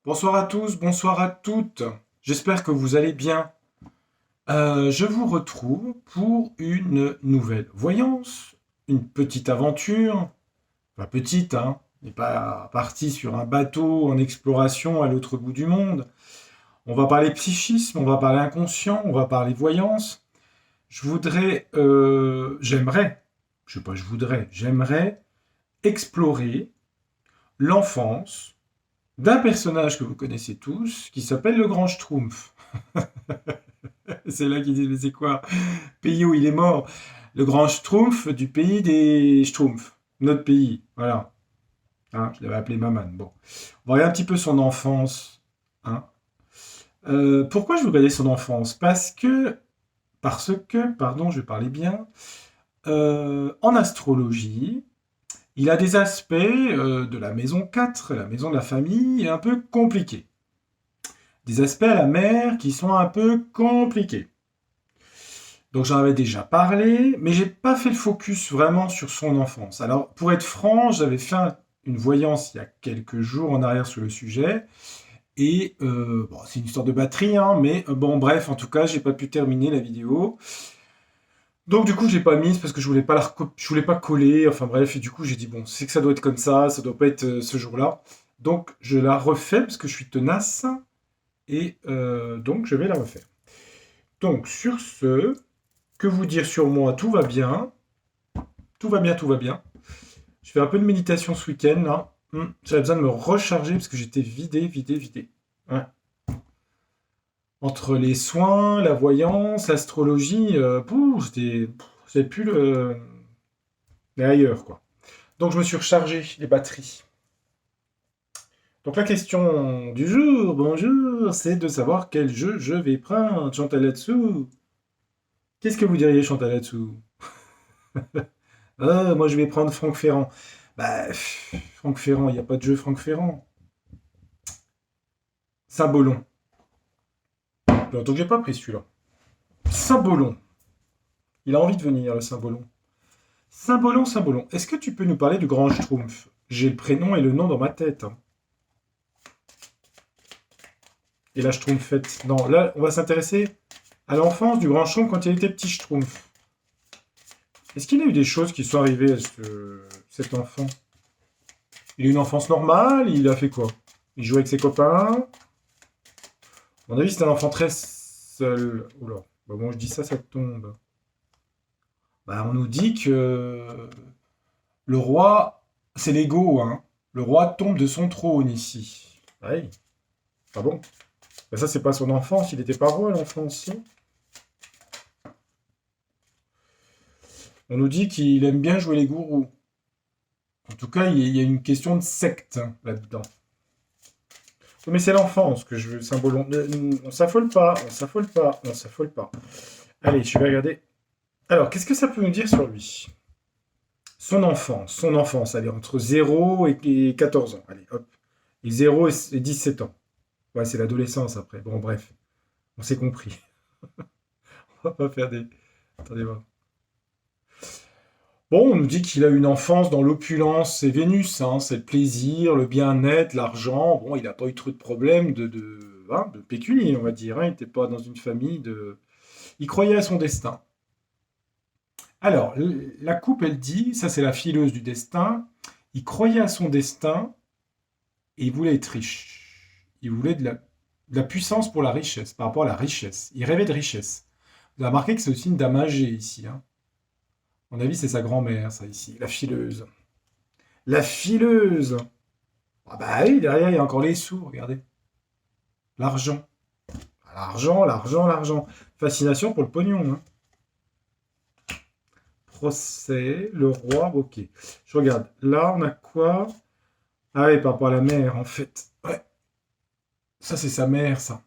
Bonsoir à tous, bonsoir à toutes. J'espère que vous allez bien. Je vous retrouve pour une nouvelle voyance, une petite aventure. Pas petite, hein. On n'est pas parti sur un bateau en exploration à l'autre bout du monde. On va parler psychisme, on va parler inconscient, on va parler voyance. J'aimerais explorer l'enfance d'un personnage que vous connaissez tous, qui s'appelle le Grand Schtroumpf. C'est là qu'ils disent, mais c'est quoi? Pays où il est mort. Le Grand Schtroumpf du pays des Schtroumpfs. Notre pays, voilà. Hein, je l'avais appelé Maman. Bon. On va regarder un petit peu son enfance. Hein. Pourquoi je veux regarder son enfance? Pardon, je vais parler bien, en astrologie, il a des aspects de la maison 4, la maison de la famille, un peu compliqués. Des aspects à la mère qui sont un peu compliqués. Donc j'en avais déjà parlé, mais j'ai pas fait le focus vraiment sur son enfance. Alors pour être franc, j'avais fait une voyance il y a quelques jours en arrière sur le sujet, et bon, c'est une histoire de batterie, hein, mais bon bref, en tout cas, j'ai pas pu terminer la vidéo. Donc du coup, j'ai pas mise parce que je voulais pas coller. Enfin bref, et du coup, j'ai dit bon, c'est que ça doit être comme ça doit pas être ce jour-là. Donc je la refais parce que je suis tenace, et donc je vais la refaire. Donc sur ce, que vous dire sur moi? Tout va bien. Tout va bien, tout va bien. Je fais un peu de méditation ce week-end, là. J'avais besoin de me recharger parce que j'étais vidé. Ouais. Entre les soins, la voyance, l'astrologie, j'avais plus les ailleurs, quoi. Donc je me suis rechargé les batteries. Donc la question du jour, bonjour, c'est de savoir quel jeu je vais prendre. Chantal là-dessous. Qu'est-ce que vous diriez, Chantal là-dessous? Ah, moi je vais prendre Franck Ferrand. Bah, Franck Ferrand, il n'y a pas de jeu Franck Ferrand. Saint-Bolon. Donc j'ai pas pris celui-là. Saint-Bolon. Il a envie de venir, le Saint-Bolon. Saint-Bolon, Saint-Bolon. Est-ce que tu peux nous parler du Grand Schtroumpf? J'ai le prénom et le nom dans ma tête. Hein. Et la Schtroumpfette. Non, là, on va s'intéresser à l'enfance du Grand Schtroumpf quand il était petit Schtroumpf. Est-ce qu'il a eu des choses qui sont arrivées à cet enfant? Il a eu une enfance normale? Il a fait quoi? Il jouait avec ses copains? À mon avis, c'est un enfant très seul. Oula. Bah, bon, je dis ça, ça tombe. Bah, on nous dit que le roi, c'est l'ego, hein. Le roi tombe de son trône ici. Oui. Ah bon? Bah, ça, c'est pas son enfance. Il était pas roi à l'enfance, si. On nous dit qu'il aime bien jouer les gourous. En tout cas, il y a une question de secte hein, là-dedans. Mais c'est l'enfance que je veux symboliser. On s'affole pas, on s'affole pas, on s'affole pas. Allez, je vais regarder. Alors, qu'est-ce que ça peut nous dire sur lui? Son enfance, allez, entre 0 et 14 ans. Allez, hop. Et 0 et 17 ans. Ouais, c'est l'adolescence après. Bon, bref, on s'est compris. On va pas faire des... Attendez voir. Bon, on nous dit qu'il a une enfance dans l'opulence, c'est Vénus, hein, c'est le plaisir, le bien-être, l'argent. Bon, il n'a pas eu trop de problèmes de pécunier, on va dire. Hein. Il n'était pas dans une famille de... Il croyait à son destin. Alors, la coupe, elle dit, ça c'est la fileuse du destin, il croyait à son destin et il voulait être riche. Il voulait de la puissance pour la richesse, par rapport à la richesse. Il rêvait de richesse. Vous avez remarqué que c'est aussi une dame âgée ici. Hein. À mon avis, c'est sa grand-mère, ça ici, la fileuse. La fileuse! Ah bah oui, derrière, il y a encore les sous, regardez. L'argent. L'argent, l'argent, l'argent. Fascination pour le pognon. Hein. Procès, le roi, ok. Je regarde. Là, on a quoi? Ah oui, par rapport à la mère, en fait. Ouais. Ça, c'est sa mère, ça.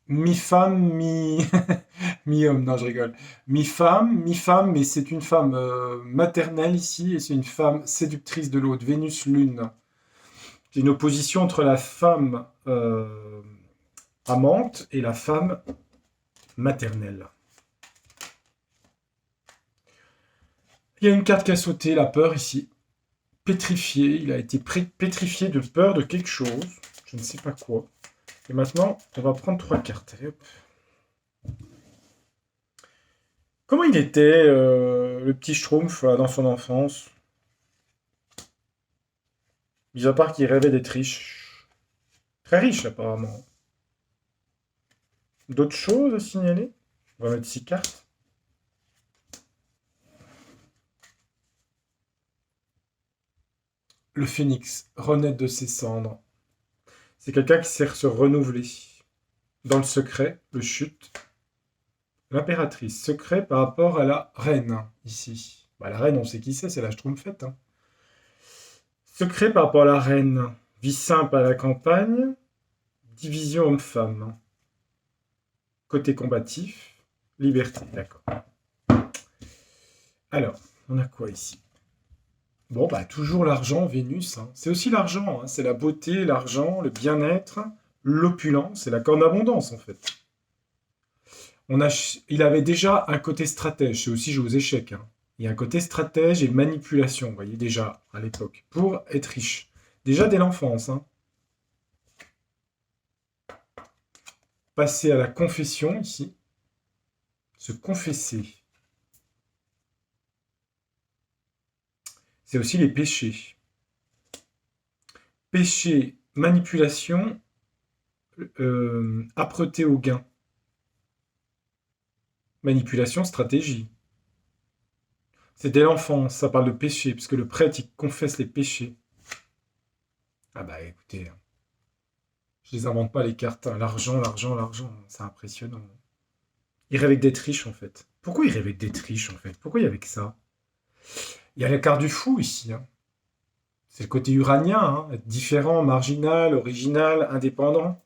Mi-femme, mi-homme. Non, je rigole. Mi-femme, mais c'est une femme maternelle ici, et c'est une femme séductrice de l'autre. Vénus-Lune. C'est une opposition entre la femme amante et la femme maternelle. Il y a une carte qui a sauté, la peur ici. pétrifié. Il a été pétrifié de peur de quelque chose. Je ne sais pas quoi. Et maintenant, on va prendre 3 cartes. Allez, hop. Comment il était, le petit Schtroumpf, là, dans son enfance? Mis à part qu'il rêvait d'être riche. Très riche, apparemment. D'autres choses à signaler? On va mettre 6 cartes. Le phénix, renaître de ses cendres. C'est quelqu'un qui sait se renouveler. Dans le secret, le chute. L'impératrice, secret par rapport à la reine, ici. Bah, la reine, on sait qui c'est la Schtroumpfette. Hein. Secret par rapport à la reine. Vie simple à la campagne. Division homme-femme. Côté combatif. Liberté, d'accord. Alors, on a quoi ici? Bon, bah, toujours l'argent, Vénus. Hein. C'est aussi l'argent. Hein. C'est la beauté, l'argent, le bien-être, l'opulence. C'est la corne d'abondance, en fait. Il avait déjà un côté stratège. C'est aussi jouer aux échecs. Hein. Il y a un côté stratège et manipulation, vous voyez, déjà, à l'époque, pour être riche. Déjà dès l'enfance. Hein. Passer à la confession, ici. Se confesser. C'est aussi les péchés. Péché, manipulation, âpreté au gain. Manipulation, stratégie. C'est dès l'enfance, ça parle de péché, parce que le prêtre, il confesse les péchés. Ah bah écoutez, je les invente pas les cartes. Hein. L'argent, l'argent, l'argent, c'est impressionnant. Il rêvait d'être riche, en fait. Pourquoi il rêvait d'être riche, en fait? Pourquoi il y avait que ça? Il y a la carte du fou, ici. Hein. C'est le côté uranien, hein. Être différent, marginal, original, indépendant.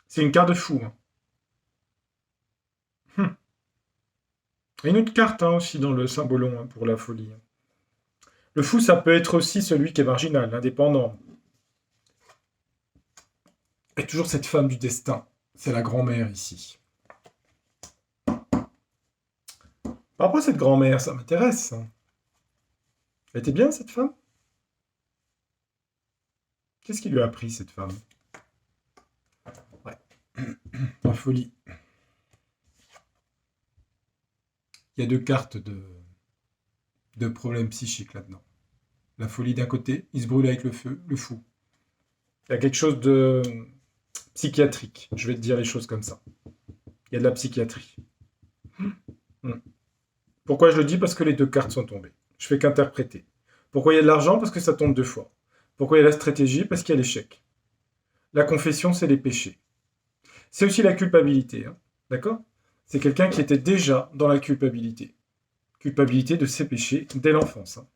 C'est une carte de fou. Hein. Et une autre carte hein, aussi dans le symbolon hein, pour la folie. Le fou, ça peut être aussi celui qui est marginal, indépendant. Et toujours cette femme du destin. C'est la grand-mère ici. Par rapport à cette grand-mère, ça m'intéresse. Hein. Elle était bien, cette femme? Qu'est-ce qui lui a appris, cette femme? Ouais. La folie. Il y a 2 cartes de problèmes psychiques là-dedans. La folie d'un côté, il se brûle avec le feu, le fou. Il y a quelque chose de psychiatrique. Je vais te dire les choses comme ça. Il y a de la psychiatrie. Pourquoi je le dis? Parce que les 2 cartes sont tombées. Je fais qu'interpréter. Pourquoi il y a de l'argent? Parce que ça tombe 2 fois. Pourquoi il y a la stratégie? Parce qu'il y a l'échec. La confession, c'est les péchés. C'est aussi la culpabilité. Hein. D'accord? C'est quelqu'un qui était déjà dans la culpabilité. Culpabilité de ses péchés dès l'enfance. Hein.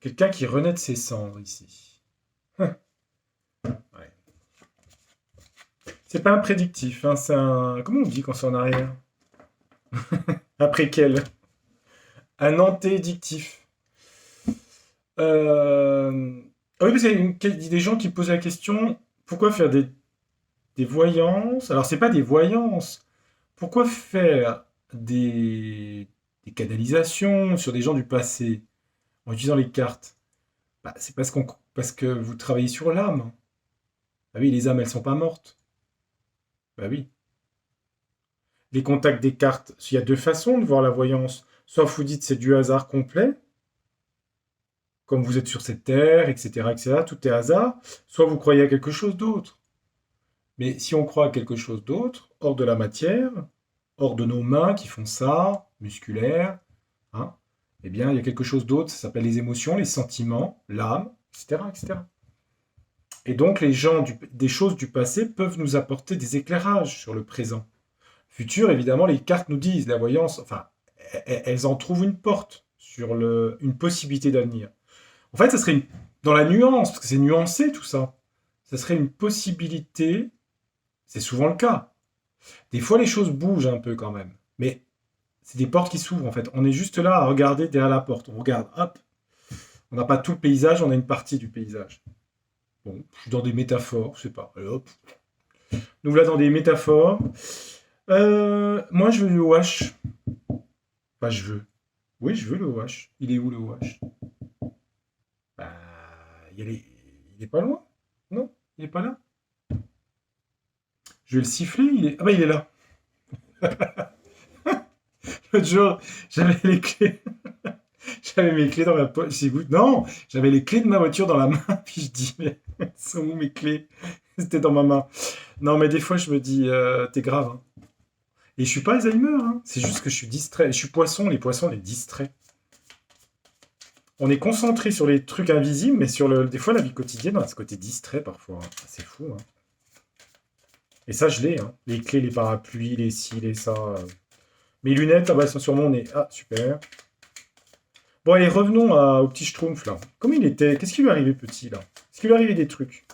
Quelqu'un qui renaît de ses cendres ici. Ouais. C'est pas un prédictif, hein, c'est un... Comment on dit quand c'est en arrière? Après quel? Un antédictif. Oui, parce qu'il y a des gens qui posent la question, pourquoi faire des voyances? Alors, c'est pas des voyances. Pourquoi faire des canalisations sur des gens du passé en utilisant les cartes? Bah, c'est parce que vous travaillez sur l'âme. Bah oui, les âmes, elles sont pas mortes. Bah oui. Les contacts des cartes, il y a 2 façons de voir la voyance. Soit vous dites c'est du hasard complet, comme vous êtes sur cette terre, etc., etc., tout est hasard. Soit vous croyez à quelque chose d'autre. Mais si on croit à quelque chose d'autre, hors de la matière, hors de nos mains qui font ça, musculaire, hein, eh bien, il y a quelque chose d'autre, ça s'appelle les émotions, les sentiments, l'âme, etc., etc. Et donc, les gens des choses du passé peuvent nous apporter des éclairages sur le présent. Futur, évidemment, les cartes nous disent, la voyance, enfin, elles en trouvent une porte sur une possibilité d'avenir. En fait, ça serait dans la nuance, parce que c'est nuancé tout ça. Ça serait une possibilité, c'est souvent le cas. Des fois, les choses bougent un peu quand même, mais c'est des portes qui s'ouvrent en fait. On est juste là à regarder derrière la porte. On regarde, hop, on n'a pas tout le paysage, on a une partie du paysage. Bon, je suis dans des métaphores, je sais pas. Allez, hop. Nous voilà dans des métaphores. Moi, je veux du wash. Enfin, je veux. Oui, je veux le wash. Il est où le wash? Bah, il est pas loin. Non, il est pas là. Je vais le siffler. Ah bah il est là. L'autre jour, j'avais les clés. J'avais mes clés dans ma poche. Non, j'avais les clés de ma voiture dans la main. Puis je dis, mais elles sont où mes clés? C'était dans ma main. Non, mais des fois, je me dis, t'es grave, hein. Et je suis pas Alzheimer, hein. C'est juste que je suis distrait. Je suis poisson. Les poissons, on est distrait. On est concentré sur les trucs invisibles, mais des fois, la vie quotidienne, on a ce côté distrait parfois, hein. C'est fou, hein. Et ça, je l'ai, hein. Les clés, les parapluies, les ci, les ça. Mes lunettes, ah bah, elles sont sur mon nez. Ah, super. Bon, allez, revenons au petit Schtroumpf, là. Comment il était? Qu'est-ce qui lui arrivait, petit, là? Est-ce qu'il lui arrivait des trucs?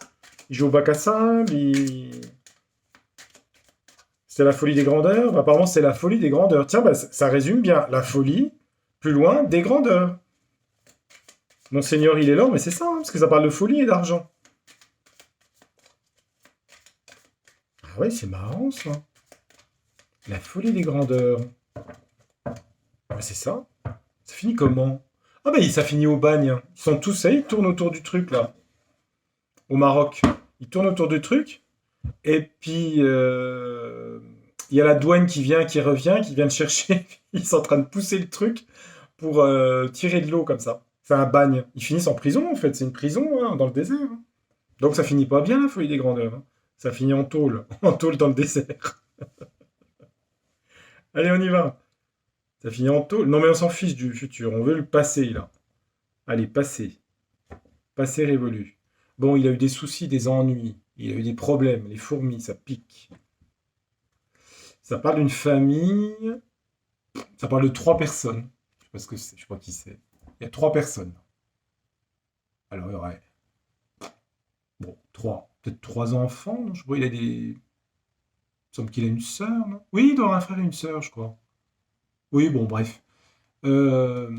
Il joue au bac à sable, c'était la folie des grandeurs? Bah, apparemment, c'est la folie des grandeurs. Tiens, bah, ça résume bien. La folie, plus loin, des grandeurs. Monseigneur, il est là, mais c'est ça, hein, parce que ça parle de folie et d'argent. Ah ouais, c'est marrant, ça. La folie des grandeurs. Ah, c'est ça. Ça finit comment? Ah bah, ça finit au bagne. Ils sont tous, ça y est, ils tournent autour du truc, là. Au Maroc. Ils tournent autour du truc. Et puis, il y a la douane qui vient, qui revient, qui vient de chercher. Ils sont en train de pousser le truc pour tirer de l'eau comme ça. C'est un bagne. Ils finissent en prison, en fait. C'est une prison, hein, dans le désert, hein. Donc ça finit pas bien, la folie des grandeurs, hein. Ça finit en tôle. En tôle dans le désert. Allez, on y va. Ça finit en tôle. Non, mais on s'en fiche du futur. On veut le passé, là. Allez, passé. Passé révolu. Bon, il a eu des soucis, des ennuis. Il a eu des problèmes. Les fourmis, ça pique. Ça parle d'une famille. Ça parle de trois personnes. Je sais pas ce que c'est, je sais pas qui c'est. Il y a trois personnes. Alors, il y aurait. Bon, trois. Peut-être trois enfants, non? Je sais pas, il a des. Il me semble qu'il a une sœur, non? Oui, il doit avoir un frère et une sœur, je crois. Oui, bon, bref. Euh,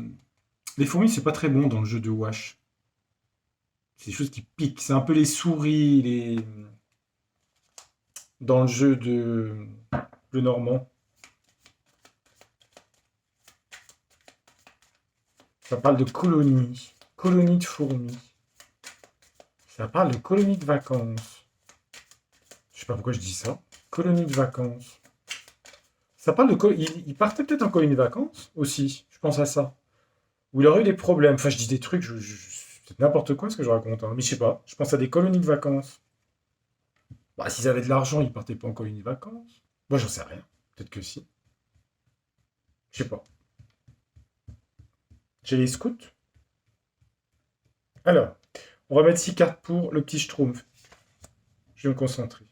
Les fourmis, c'est pas très bon dans le jeu de Wash. C'est des choses qui piquent. C'est un peu les souris, dans le jeu de Le Normand. Ça parle de colonies. Colonies de fourmis. Ça parle de colonies de vacances. Je sais pas pourquoi je dis ça. Colonie de vacances. Ça parle de. Il partait peut-être en colonie de vacances aussi. Je pense à ça. Où il aurait eu des problèmes. Enfin, je dis des trucs, c'est n'importe quoi ce que je raconte, hein. Mais je sais pas. Je pense à des colonies de vacances. Bah, s'ils avaient de l'argent, ils partaient pas en colonie de vacances. Moi, j'en sais rien. Peut-être que si. Je sais pas. J'ai les scouts. Alors, on va mettre 6 cartes pour le petit Schtroumpf. Je vais me concentrer.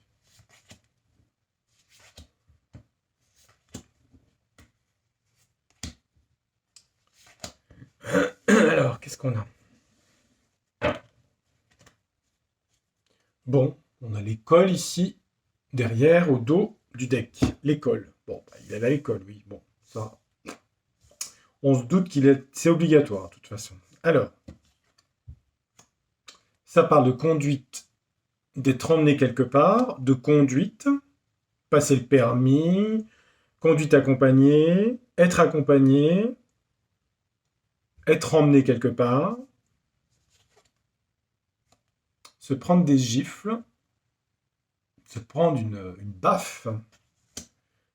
Alors, qu'est-ce qu'on a? Bon, on a l'école ici, derrière, au dos du deck. L'école. Bon, bah, il est à l'école, oui. Bon, ça, on se doute c'est obligatoire, de toute façon. Alors, ça parle de conduite, d'être emmené quelque part, de conduite, passer le permis, conduite accompagnée, être emmené quelque part, se prendre des gifles, se prendre une baffe.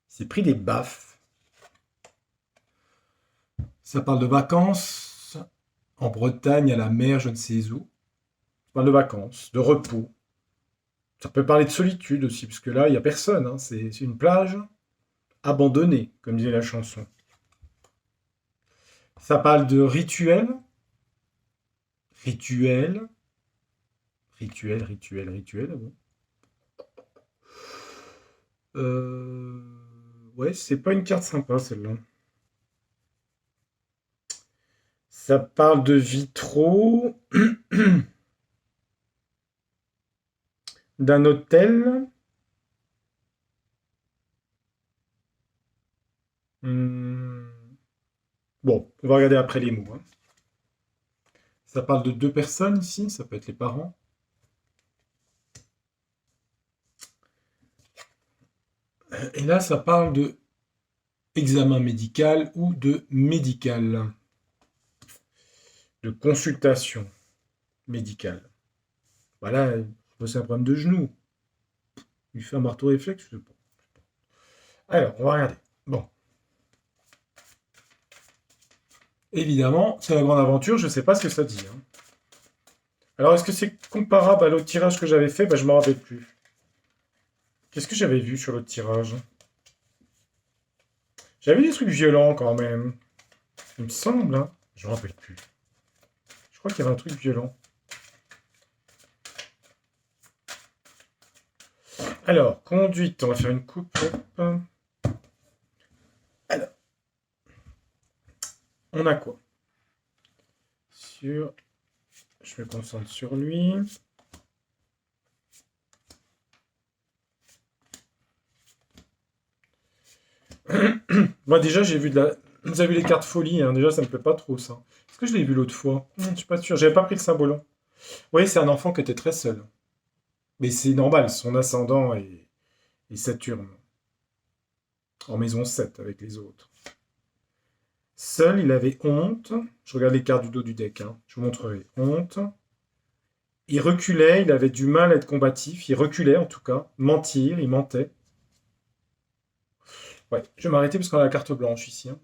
C'est pris des baffes. Ça parle de vacances en Bretagne, à la mer, je ne sais où. Ça parle de vacances, de repos. Ça peut parler de solitude aussi, parce que là, il n'y a personne, hein. C'est une plage abandonnée, comme disait la chanson. Ça parle de rituel, rituel, rituel. Bon. Euh, Ouais, c'est pas une carte sympa celle-là. Ça parle de vitraux, d'un hôtel. Hmm. Bon, on va regarder après les mots, hein. Ça parle de deux personnes ici, ça peut être les parents. Et là, ça parle de examen médical ou de médical, de consultation médicale. Voilà, c'est un problème de genou. Il fait un marteau réflexe, je sais pas. Alors, on va regarder. Bon. Évidemment, c'est la grande aventure, je ne sais pas ce que ça dit, hein. Alors, est-ce que c'est comparable à l'autre tirage que j'avais fait? Je ne me rappelle plus. Qu'est-ce que j'avais vu sur l'autre tirage? J'avais vu des trucs violents quand même. Il me semble, hein. Je ne me rappelle plus. Je crois qu'il y avait un truc violent. Alors, conduite, on va faire une coupe. Hop. Alors, on a quoi? Je me concentre sur lui. Moi, déjà, j'ai vu de la... Vous avez vu les cartes folie, hein. Déjà, ça me plaît pas trop, ça. Est-ce que je l'ai vu l'autre fois? Je suis pas sûr. J'avais pas pris le symbolon. Oui, c'est un enfant qui était très seul. Mais c'est normal, son ascendant est Saturne, en maison 7 avec les autres. Seul, il avait honte. Je regarde les cartes du dos du deck, hein. Je vous montrerai. Honte. Il reculait, il avait du mal à être combatif. Il reculait, en tout cas. Mentir, il mentait. Ouais, je vais m'arrêter parce qu'on a la carte blanche ici, hein.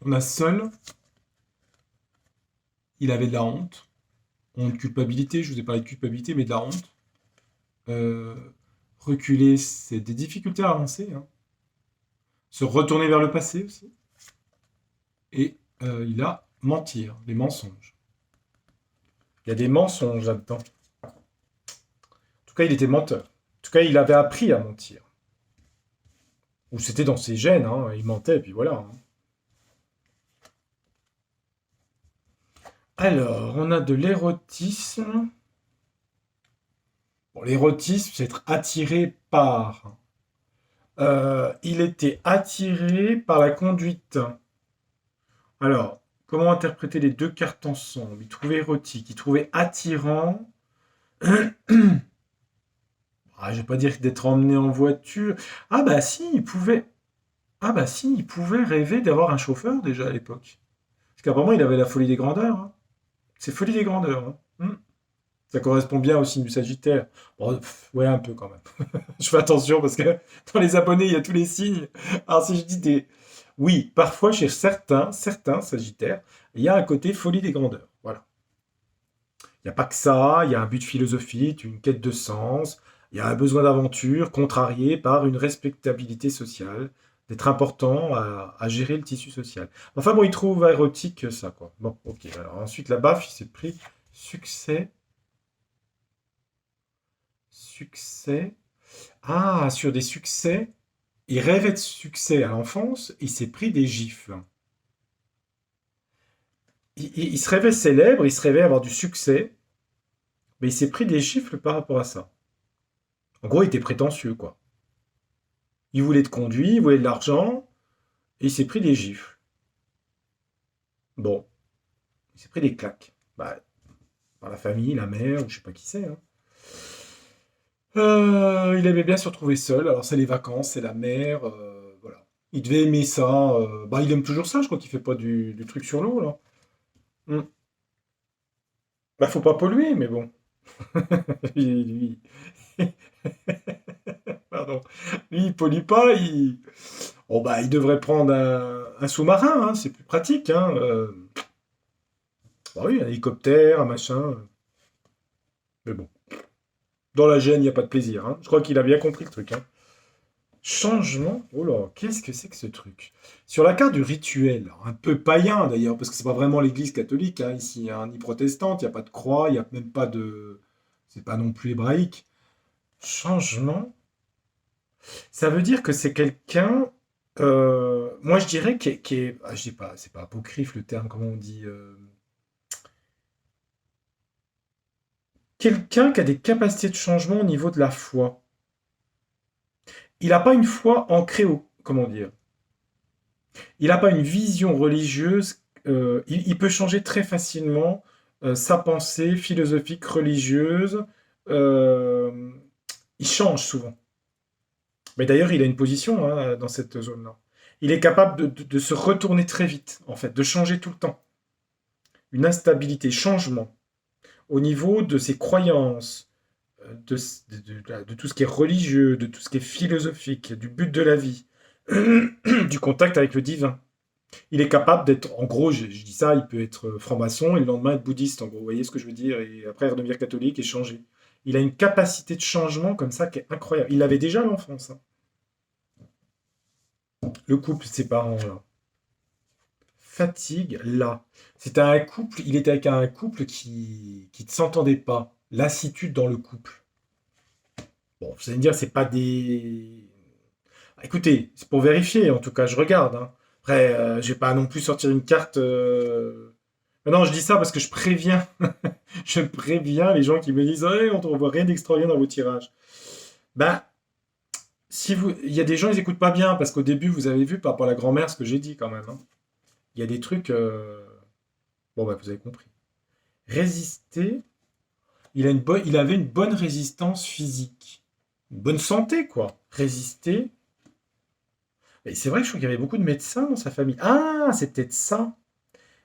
On a seul. Il avait de la honte. Honte, culpabilité. Je vous ai parlé de culpabilité, mais de la honte. Reculer, c'est des difficultés à avancer, hein. Se retourner vers le passé aussi. Et il a mentir, les mensonges. Il y a des mensonges là-dedans. En tout cas, il était menteur. En tout cas, il avait appris à mentir. Ou c'était dans ses gènes, hein. Il mentait, et puis voilà, hein. Alors, on a de l'érotisme. Bon, l'érotisme, c'est être attiré par. Il était attiré par la conduite. Alors, comment interpréter les deux cartes ensemble? Il trouvait érotique, il trouvait attirant. Je vais pas dire d'être emmené en voiture. Ah bah si, il pouvait. Ah bah si, il pouvait rêver d'avoir un chauffeur déjà à l'époque. Parce qu'apparemment, il avait la folie des grandeurs, hein. C'est folie des grandeurs, hein. Ça correspond bien au signe du Sagittaire. Bon, ouais, un peu quand même. Je fais attention parce que dans les abonnés, il y a tous les signes. Alors si je dis des... Oui, parfois chez certains Sagittaires, il y a un côté folie des grandeurs. Voilà. Il n'y a pas que ça, il y a un but philosophique, une quête de sens, il y a un besoin d'aventure contrarié par une respectabilité sociale, d'être important à gérer le tissu social. Enfin bon, il trouve érotique ça, quoi. Bon, ok. Alors ensuite, la baffe, il s'est pris succès. Succès. Ah, sur des succès. Il rêvait de succès à l'enfance, il s'est pris des gifles. Il se rêvait célèbre, il se rêvait avoir du succès, mais il s'est pris des gifles par rapport à ça. En gros, il était prétentieux, quoi. Il voulait être conduit, il voulait de l'argent, et il s'est pris des gifles. Bon, il s'est pris des claques. Bah, par la famille, la mère, ou je sais pas qui c'est, hein. Il aimait bien se retrouver seul, alors c'est les vacances, c'est la mer, voilà. Il devait aimer ça, il aime toujours ça, je crois qu'il fait pas du truc sur l'eau, là. Hmm. Faut pas polluer, mais bon. Lui, pardon. Lui, il pollue pas, Bon, il devrait prendre un sous-marin, hein, c'est plus pratique, hein. Oui, un hélicoptère, un machin. Mais bon. Dans la gêne, il n'y a pas de plaisir, hein. Je crois qu'il a bien compris le truc, hein. Changement. Oh là, qu'est-ce que c'est que ce truc? Sur la carte du rituel, un peu païen d'ailleurs, parce que c'est pas vraiment l'église catholique, hein, ici, hein, ni protestante, il n'y a pas de croix, il n'y a même pas de. C'est pas non plus hébraïque. Changement. Ça veut dire que c'est quelqu'un. Moi, je dirais qui est. Je dis pas, c'est pas apocryphe le terme, comment on dit. Quelqu'un qui a des capacités de changement au niveau de la foi. Il n'a pas une foi ancrée au. Comment dire? Il n'a pas une vision religieuse. Il peut changer très facilement sa pensée philosophique, religieuse. Il change souvent. Mais d'ailleurs, il a une position hein, dans cette zone-là. Il est capable de se retourner très vite, en fait, de changer tout le temps. Une instabilité, changement, au niveau de ses croyances, de tout ce qui est religieux, de tout ce qui est philosophique, du but de la vie, du contact avec le divin. Il est capable d'être, en gros, je dis ça, il peut être franc-maçon et le lendemain être bouddhiste, en gros, vous voyez ce que je veux dire, et après redevenir catholique et changer. Il a une capacité de changement comme ça qui est incroyable. Il l'avait déjà à l'enfance. Hein. Le couple, ses parents, là. Fatigue, là. C'était un couple, il était avec un couple qui ne s'entendait pas. Lassitude dans le couple. Bon, vous allez me dire, c'est pas des. Écoutez, c'est pour vérifier, en tout cas, je regarde. Hein. Après, je vais pas non plus sortir une carte. Non, je dis ça parce que je préviens. Je préviens les gens qui me disent hey, on ne voit rien d'extraordinaire dans vos tirages. Ben, si vous. Il y a des gens, ils n'écoutent pas bien parce qu'au début, vous avez vu par rapport à la grand-mère ce que j'ai dit quand même. Hein. Il y a des trucs. Bon, bah, vous avez compris. Résister. Il avait une bonne résistance physique. Une bonne santé, quoi. Résister. Et c'est vrai que je crois qu'il y avait beaucoup de médecins dans sa famille. Ah, c'est peut-être ça.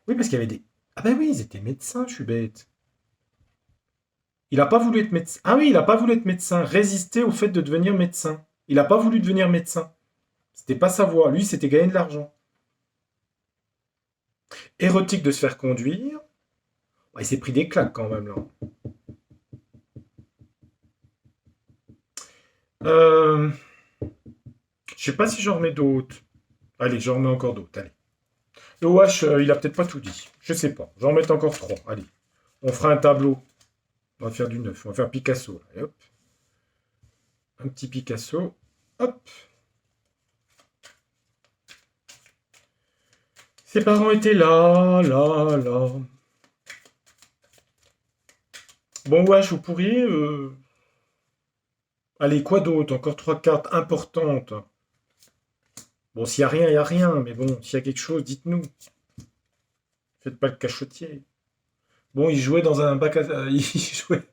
Oui, parce qu'il y avait des. Ah, ben oui, ils étaient médecins, je suis bête. Il n'a pas voulu être médecin. Ah oui, il n'a pas voulu être médecin. Résister au fait de devenir médecin. Il n'a pas voulu devenir médecin. C'était pas sa voie. Lui, c'était gagner de l'argent. Érotique de se faire conduire. Bah, il s'est pris des claques quand même là. Euh, je sais pas si j'en remets d'autres. Allez, j'en remets encore d'autres. Allez. Le wash, il a peut-être pas tout dit. Je sais pas. J'en remets encore trois. Allez. On fera un tableau. On va faire du neuf. On va faire Picasso. Allez, hop. Un petit Picasso. Hop. Ses parents étaient là, là, là. Bon, wesh, vous pourriez. Allez, quoi d'autre? Encore trois cartes importantes. Bon, s'il n'y a rien, il n'y a rien. Mais bon, s'il y a quelque chose, dites-nous. Faites pas le cachotier. Bon, il jouait dans un bac à. Il jouait.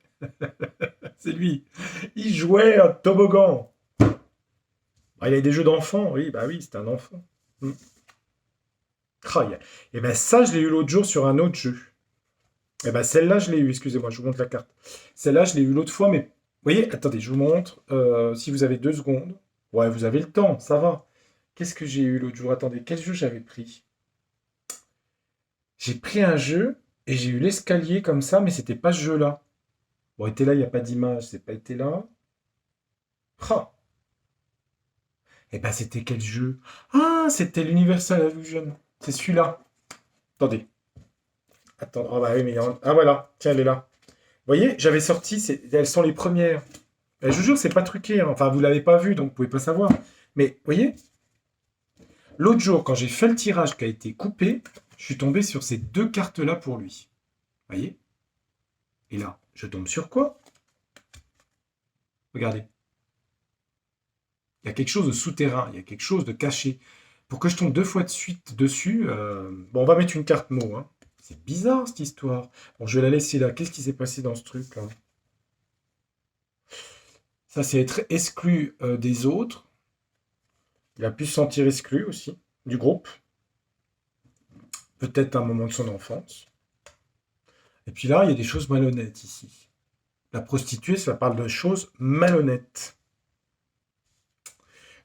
C'est lui. Il jouait à toboggan. Ah, il avait des jeux d'enfants. Oui, bah oui, c'était un enfant. Hmm. Ah, et ben ça, je l'ai eu l'autre jour sur un autre jeu. Et ben celle-là, je l'ai eu. Excusez-moi, je vous montre la carte. Celle-là, je l'ai eu l'autre fois, mais. Vous voyez, attendez, je vous montre. Si vous avez 2 secondes. Ouais, vous avez le temps, ça va. Qu'est-ce que j'ai eu l'autre jour? Attendez, quel jeu j'avais pris? J'ai pris un jeu et j'ai eu l'escalier comme ça, mais c'était pas ce jeu-là. Bon, était là, il n'y a pas d'image, c'est pas été là. Ah, et ben c'était quel jeu? Ah, c'était l'Universal Illusion. C'est celui-là. Attendez. Attends, ah bah oui, mais ah voilà, tiens, elle est là. Vous voyez, j'avais sorti, elles sont les premières. Je vous jure, c'est pas truqué. Hein. Enfin, vous l'avez pas vu, donc vous pouvez pas savoir. Mais, vous voyez, l'autre jour, quand j'ai fait le tirage qui a été coupé, je suis tombé sur ces 2 cartes-là pour lui. Vous voyez? Et là, je tombe sur quoi? Regardez. Il y a quelque chose de souterrain, il y a quelque chose de caché. Pour que je tombe 2 fois de suite dessus, bon, on va mettre une carte mot. Hein. C'est bizarre cette histoire. Bon, je vais la laisser là. Qu'est-ce qui s'est passé dans ce truc-là? Ça, c'est être exclu des autres. Il a pu se sentir exclu aussi du groupe. Peut-être à un moment de son enfance. Et puis là, il y a des choses malhonnêtes ici. La prostituée, ça parle de choses malhonnêtes.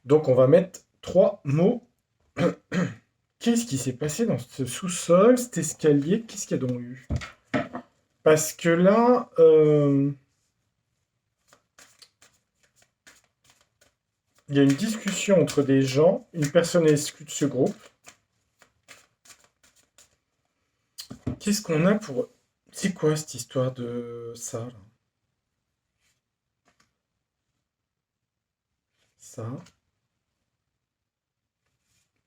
Donc, on va mettre 3 mots. Qu'est-ce qui s'est passé dans ce sous-sol, cet escalier? Qu'est-ce qu'il y a donc eu? Parce que là, il y a une discussion entre des gens. Une personne est exclue de ce groupe. Qu'est-ce qu'on a pour... C'est quoi cette histoire de ça, là? Ça.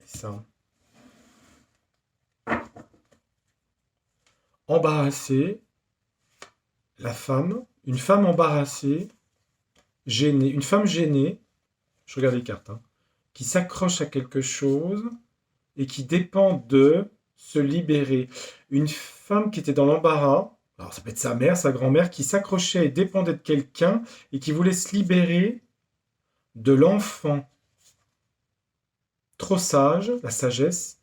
Et ça. Embarrassée. La femme. Une femme embarrassée. Gênée. Une femme gênée. Je regarde les cartes. Hein, qui s'accroche à quelque chose et qui dépend de se libérer. Une femme qui était dans l'embarras. Alors ça peut être sa mère, sa grand-mère, qui s'accrochait et dépendait de quelqu'un et qui voulait se libérer de l'enfant trop sage, la sagesse,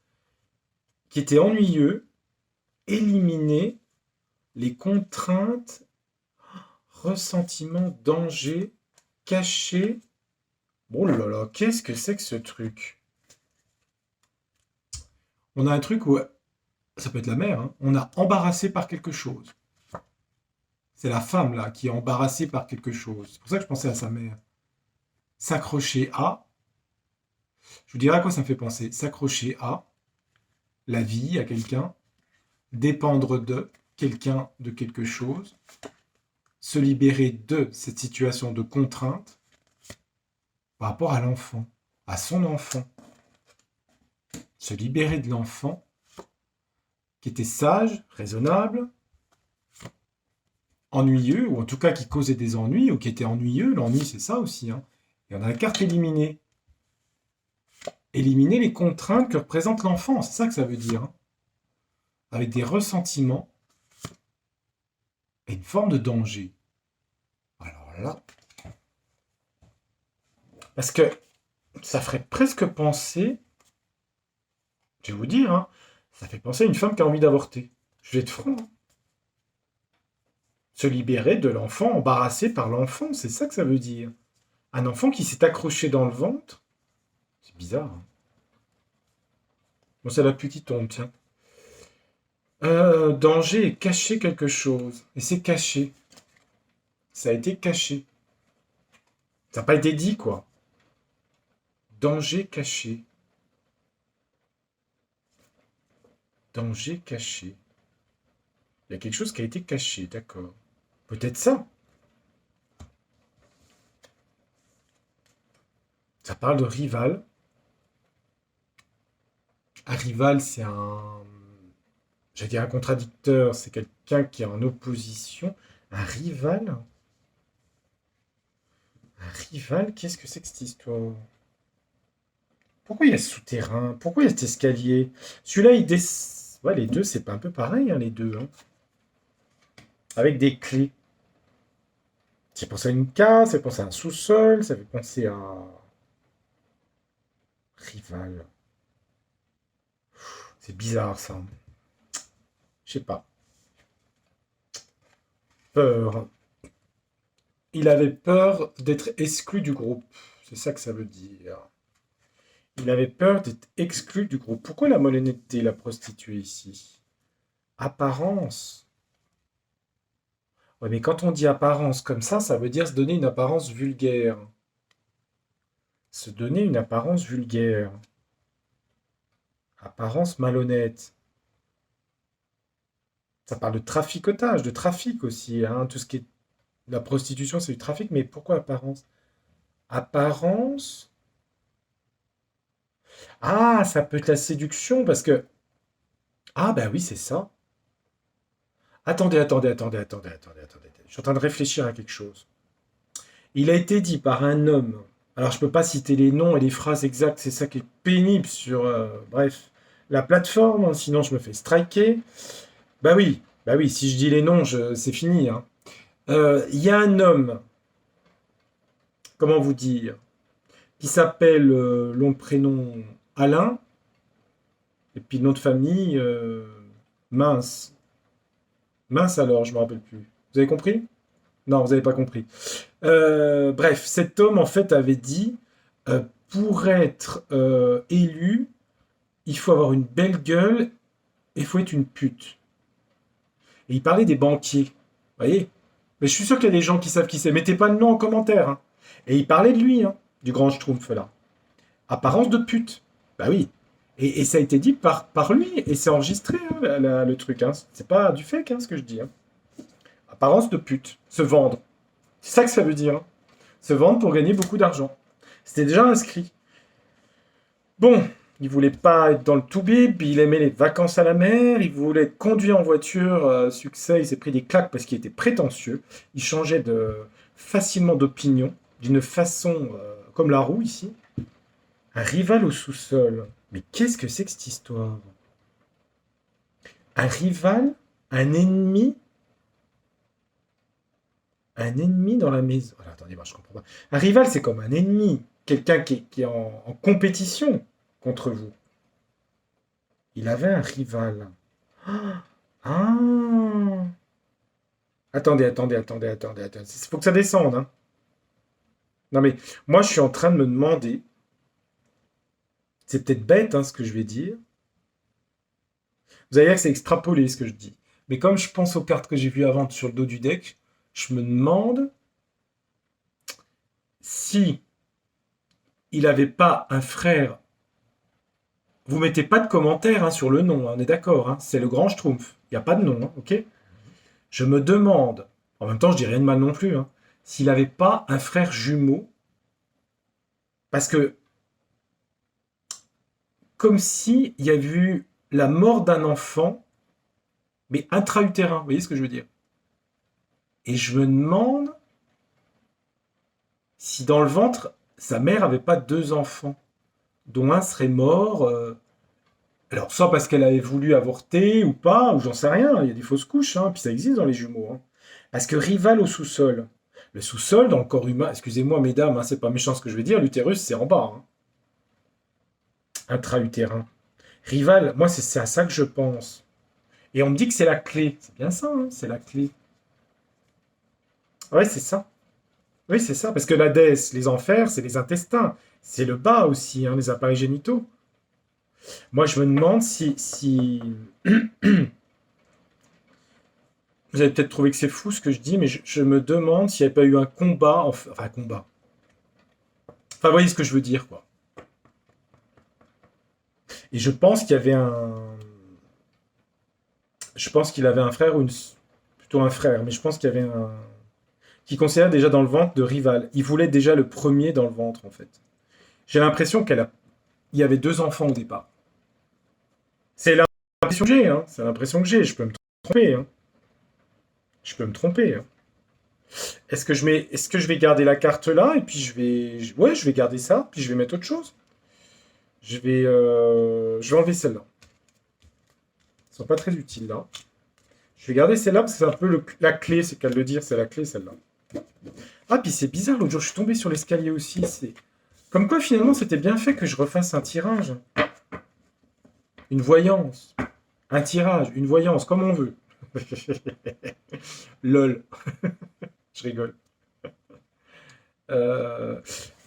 qui était ennuyeux, éliminer les contraintes, ressentiments, dangers, cachés. Oh là là, qu'est-ce que c'est que ce truc? On a un truc où, ça peut être la mère, hein, on a embarrassé par quelque chose. C'est la femme, là, qui est embarrassée par quelque chose. C'est pour ça que je pensais à sa mère. S'accrocher à, je vous dirai à quoi ça me fait penser. S'accrocher à la vie, à quelqu'un, dépendre de quelqu'un, de quelque chose, se libérer de cette situation de contrainte par rapport à l'enfant, à son enfant. Se libérer de l'enfant qui était sage, raisonnable, ennuyeux, ou en tout cas qui causait des ennuis, ou qui était ennuyeux. L'ennui, c'est ça aussi. Hein. Et on a la carte éliminée. Éliminer les contraintes que représente l'enfant, c'est ça que ça veut dire. Hein. Avec des ressentiments et une forme de danger. Alors là, parce que ça ferait presque penser, je vais vous dire, hein, ça fait penser à une femme qui a envie d'avorter. Je vais être franc. Hein. Se libérer de l'enfant, embarrassé par l'enfant, c'est ça que ça veut dire. Un enfant qui s'est accroché dans le ventre, c'est bizarre. Hein. Bon, c'est la pluie qui tombe, tiens. Danger et cacher quelque chose. Et c'est caché. Ça a été caché. Ça n'a pas été dit, quoi. Danger caché. Danger caché. Il y a quelque chose qui a été caché, d'accord. Peut-être ça. Ça parle de rival. Un rival, c'est un... J'allais dire un contradicteur, c'est quelqu'un qui est en opposition. Un rival? Un rival? Qu'est-ce que c'est que cette histoire? Pourquoi il y a ce souterrain? Pourquoi il y a cet escalier? Celui-là, il descend. Ouais, les deux, c'est pas un peu pareil, hein, les deux. Hein. Avec des clés. Ça fait penser à une case, ça fait penser à un sous-sol, ça fait penser à... Rival. C'est bizarre, ça. Je sais pas. Peur. Il avait peur d'être exclu du groupe. C'est ça que ça veut dire. Il avait peur d'être exclu du groupe. Pourquoi la malhonnêteté, la prostituée ici? Apparence. Ouais, mais quand on dit apparence comme ça veut dire se donner une apparence vulgaire. Se donner une apparence vulgaire. Apparence malhonnête. Ça parle de traficotage, de trafic aussi. Hein. Tout ce qui est... La prostitution, c'est du trafic, mais pourquoi apparence? Apparence. Ah, ça peut être la séduction, parce que... Ah, ben oui, c'est ça. Attendez. Je suis en train de réfléchir à quelque chose. Il a été dit par un homme. Alors, je ne peux pas citer les noms et les phrases exactes, c'est ça qui est pénible sur, bref, la plateforme, hein, sinon je me fais striker. Bah oui, si je dis les noms, c'est fini. Hein. Il y a un homme, comment vous dire, qui s'appelle, long prénom Alain, et puis nom de famille, mince. Mince alors, je me rappelle plus. Vous avez compris? Non, vous n'avez pas compris. Bref, cet homme, en fait, avait dit, pour être élu, il faut avoir une belle gueule et il faut être une pute. Et il parlait des banquiers. Vous voyez? Mais je suis sûr qu'il y a des gens qui savent qui c'est. Mettez pas le nom en commentaire. Hein. Et il parlait de lui, hein, du grand Schtroumpf, là. Apparence de pute. Bah oui. Et ça a été dit par lui. Et c'est enregistré, hein, le truc. Hein. C'est pas du fake, hein, ce que je dis. Hein. Apparence de pute. Se vendre. C'est ça que ça veut dire. Hein. Se vendre pour gagner beaucoup d'argent. C'était déjà inscrit. Bon, il voulait pas être dans le toubib, il aimait les vacances à la mer, il voulait être conduit en voiture, succès, il s'est pris des claques parce qu'il était prétentieux. Il changeait facilement d'opinion, d'une façon comme la roue ici. Un rival au sous-sol. Mais qu'est-ce que c'est que cette histoire? Un rival? Un ennemi? Un ennemi dans la maison. Alors, attendez, moi je comprends pas. Un rival, c'est comme un ennemi. Quelqu'un qui est en compétition contre vous. Il avait un rival. Ah! Attendez. Il faut que ça descende, hein. Non mais, moi je suis en train de me demander, c'est peut-être bête hein, ce que je vais dire. Vous allez dire que c'est extrapolé ce que je dis. Mais comme je pense aux cartes que j'ai vues avant sur le dos du deck, je me demande si il n'avait pas un frère. Vous mettez pas de commentaire hein, sur le nom, hein, on est d'accord. Hein, c'est le grand Schtroumpf. Il n'y a pas de nom, hein, ok. Je me demande, en même temps je dis rien de mal non plus, hein, s'il n'avait pas un frère jumeau. Parce que, comme s'il y avait eu la mort d'un enfant, mais intra-utérin, vous voyez ce que je veux dire. Et je me demande si dans le ventre, sa mère avait pas deux enfants, dont un serait mort. Alors, soit parce qu'elle avait voulu avorter ou pas, ou j'en sais rien, il y a des fausses couches, hein, puis ça existe dans les jumeaux. Hein. Parce que rival au sous-sol. Le sous-sol, dans le corps humain, excusez-moi mesdames, hein, c'est pas méchant ce que je vais dire, l'utérus c'est en bas. Hein. Intra-utérin. Rival, moi c'est à ça que je pense. Et on me dit que c'est la clé. C'est bien ça, hein, c'est la clé. Ouais, c'est ça. Oui, c'est ça, parce que l'Hadès, les enfers, c'est les intestins. C'est le bas aussi, hein, les appareils génitaux. Moi, je me demande si... Vous allez peut-être trouver que c'est fou ce que je dis, mais je me demande s'il n'y avait pas eu un combat, enfin un combat. Enfin, vous voyez ce que je veux dire, quoi. Et je pense qu'il y avait un... Je pense qu'il avait un frère ou une... Plutôt un frère, mais je pense qu'il y avait un... Qui considère déjà dans le ventre de rival. Il voulait déjà le premier dans le ventre, en fait. J'ai l'impression il y avait deux enfants au départ. C'est l'impression que j'ai, hein. C'est l'impression que j'ai. Je peux me tromper, hein. Je peux me tromper. Hein. Est-ce que je vais garder la carte là et puis ouais, je vais garder ça puis je vais mettre autre chose. Je vais enlever celle-là. Elles sont pas très utiles là. Je vais garder celle-là parce que c'est un peu la clé, c'est qu'à le dire, c'est la clé celle-là. Ah puis c'est bizarre, l'autre jour je suis tombé sur l'escalier aussi. C'est comme quoi finalement c'était bien fait que je refasse un tirage, une voyance, un tirage, une voyance comme on veut. Lol, je rigole. Euh,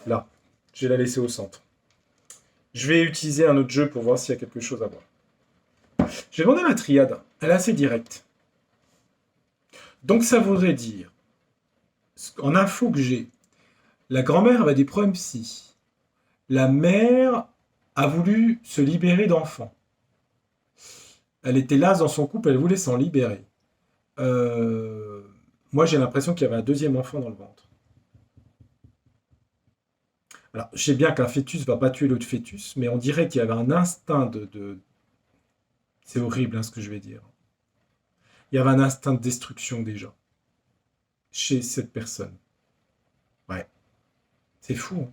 Là, je vais la laisser au centre. Je vais utiliser un autre jeu pour voir s'il y a quelque chose à voir. J'ai demandé à la triade. Elle est assez directe. Donc ça voudrait dire, en info que j'ai, la grand-mère avait des problèmes psy. La mère a voulu se libérer d'enfants. Elle était là dans son couple, elle voulait s'en libérer. Euh, Moi, j'ai l'impression qu'il y avait un deuxième enfant dans le ventre. Alors, je sais bien qu'un fœtus ne va pas tuer l'autre fœtus, mais on dirait qu'il y avait un instinct de... C'est horrible hein, ce que je vais dire. Il y avait un instinct de destruction déjà chez cette personne. Ouais, c'est fou. Hein.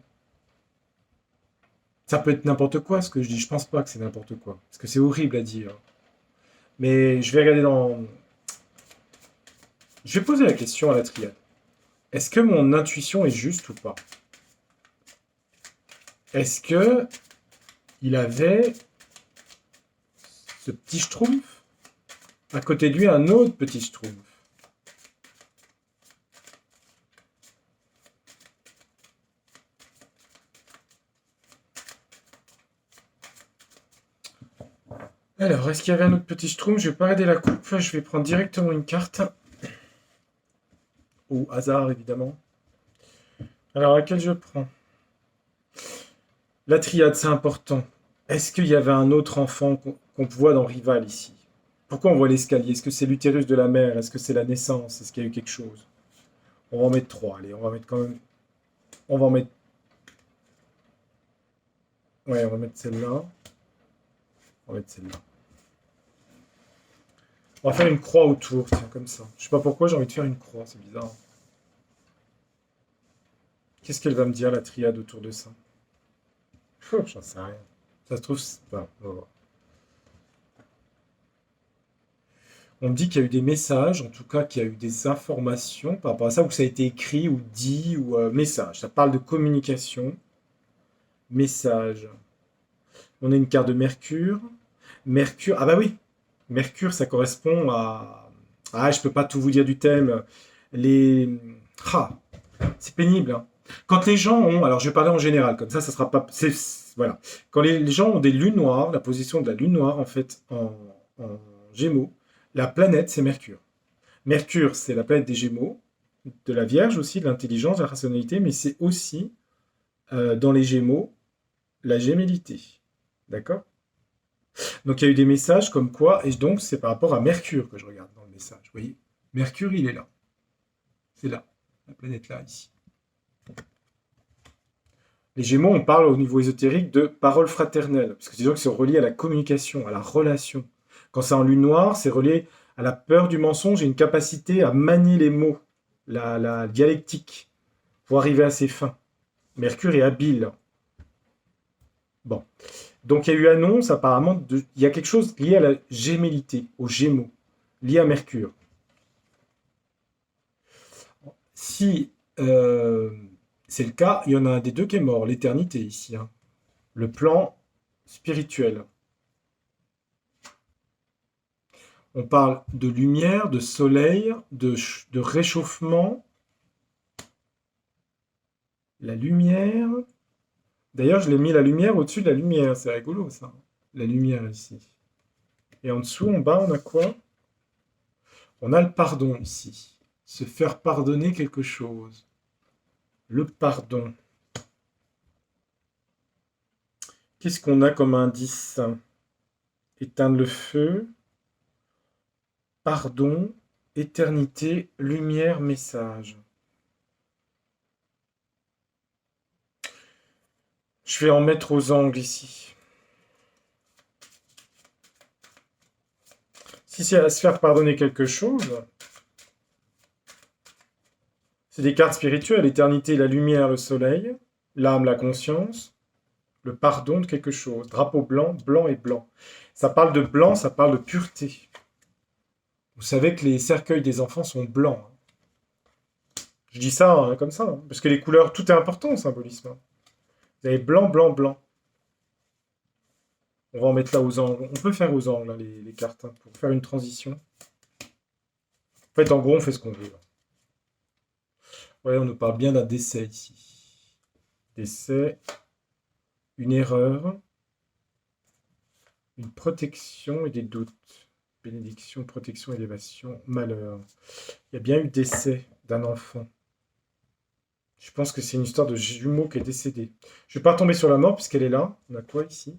Ça peut être n'importe quoi ce que je dis. Je pense pas que c'est n'importe quoi. Parce que c'est horrible à dire. Mais je vais regarder dans. Je vais poser la question à la triade. Est-ce que mon intuition est juste ou pas? Est-ce que il avait ce petit schtroumpf à côté de lui un autre petit schtroumpf? Alors, est-ce qu'il y avait un autre petit schtroumpf? Je vais pas regarder la coupe, je vais prendre directement une carte. Au hasard, évidemment. Alors, laquelle je prends? La triade, c'est important. Est-ce qu'il y avait un autre enfant qu'on voit dans Rival ici? Pourquoi on voit l'escalier? Est-ce que c'est l'utérus de la mère? Est-ce que c'est la naissance? Est-ce qu'il y a eu quelque chose? On va en mettre trois. Allez, on va mettre quand même. On va en mettre. Ouais, on va mettre celle-là. On va mettre celle-là. On va faire une croix autour, tiens, comme ça. Je sais pas pourquoi j'ai envie de faire une croix, c'est bizarre. Qu'est-ce qu'elle va me dire, la triade, autour de ça? J'en sais rien. Ça se trouve, c'est pas. On va voir. On me dit qu'il y a eu des messages, en tout cas qu'il y a eu des informations par rapport à ça, ou que ça a été écrit ou dit, ou message. Ça parle de communication, message. On a une carte de Mercure. Mercure, ah bah oui, Mercure, ça correspond à... Ah, je peux pas tout vous dire du thème. Les... Ah, c'est pénible, hein. Quand les gens ont... Alors, je vais parler en général, comme ça sera pas... Voilà. Quand les gens ont des lunes noires, la position de la lune noire, en fait, en Gémeaux, la planète, c'est Mercure. Mercure, c'est la planète des Gémeaux, de la Vierge aussi, de l'intelligence, de la rationalité, mais c'est aussi, dans les Gémeaux, la gémellité. D'accord? Donc il y a eu des messages comme quoi, et donc c'est par rapport à Mercure que je regarde dans le message. Vous voyez? Mercure, il est là. C'est là. La planète là, ici. Les Gémeaux, on parle au niveau ésotérique de paroles fraternelles, parce que disons que c'est relié à la communication, à la relation. Quand c'est en lune noire, c'est relié à la peur du mensonge et une capacité à manier les mots, la dialectique, pour arriver à ses fins. Mercure est habile. Bon. Donc il y a eu annonce apparemment, il y a quelque chose lié à la gémellité, aux Gémeaux, lié à Mercure. Si c'est le cas, il y en a un des deux qui est mort, l'éternité ici, hein. Le plan spirituel. On parle de lumière, de soleil, de réchauffement. La lumière. D'ailleurs, je l'ai mis la lumière au-dessus de la lumière. C'est rigolo ça. La lumière ici. Et en dessous, en bas, on a quoi? On a le pardon ici. Se faire pardonner quelque chose. Le pardon. Qu'est-ce qu'on a comme indice? Éteindre le feu. Pardon. Éternité. Lumière. Message. Je vais en mettre aux angles ici. Si c'est à se faire pardonner quelque chose, c'est des cartes spirituelles. L'éternité, la lumière, le soleil. L'âme, la conscience. Le pardon de quelque chose. Drapeau blanc, blanc et blanc. Ça parle de blanc, ça parle de pureté. Vous savez que les cercueils des enfants sont blancs, hein. Je dis ça hein, comme ça, hein, parce que les couleurs, tout est important au symbolisme, hein. Vous avez blanc, blanc, blanc. On va en mettre là aux angles. On peut faire aux angles hein, les cartes hein, pour faire une transition. En fait, en gros, on fait ce qu'on veut. Là. Ouais, on nous parle bien d'un décès ici. Décès, une erreur, une protection et des doutes. Bénédiction, protection, élévation, malheur. Il y a bien eu décès d'un enfant. Je pense que c'est une histoire de jumeau qui est décédé. Je ne vais pas tomber sur la mort puisqu'elle est là. On a quoi ici?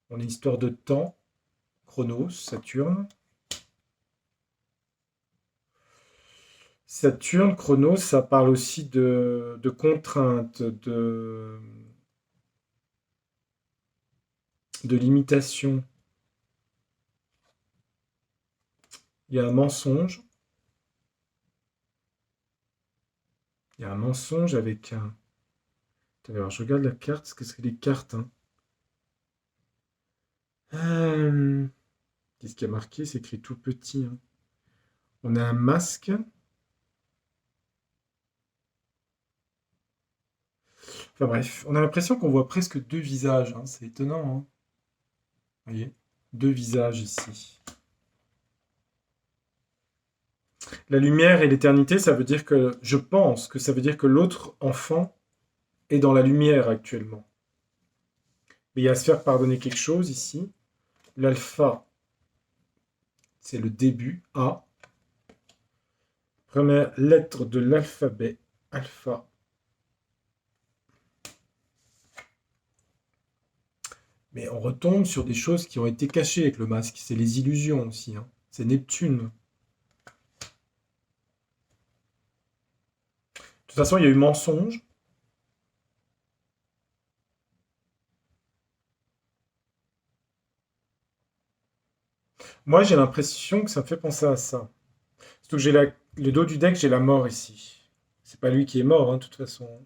On a une histoire de temps. Chronos, Saturne. Saturne, Chronos, ça parle aussi de contraintes, de limitation. Il y a un mensonge. Il y a un mensonge avec un... Alors, je regarde la carte, parce que c'est des cartes. Hein. Qu'est-ce qu'il y a marqué? C'est écrit tout petit. Hein. On a un masque. Enfin bref, on a l'impression qu'on voit presque deux visages. Hein. C'est étonnant. Hein. Vous voyez? Deux visages ici. La lumière et l'éternité, ça veut dire que... Je pense que ça veut dire que l'autre enfant est dans la lumière actuellement. Mais il y a à se faire pardonner quelque chose ici. L'alpha, c'est le début, A. Première lettre de l'alphabet, alpha. Mais on retombe sur des choses qui ont été cachées avec le masque. C'est les illusions aussi. Hein. C'est Neptune. De toute façon, il y a eu mensonge. Moi, j'ai l'impression que ça me fait penser à ça. Surtout que j'ai le dos du deck, j'ai la mort ici. C'est pas lui qui est mort, hein, de toute façon.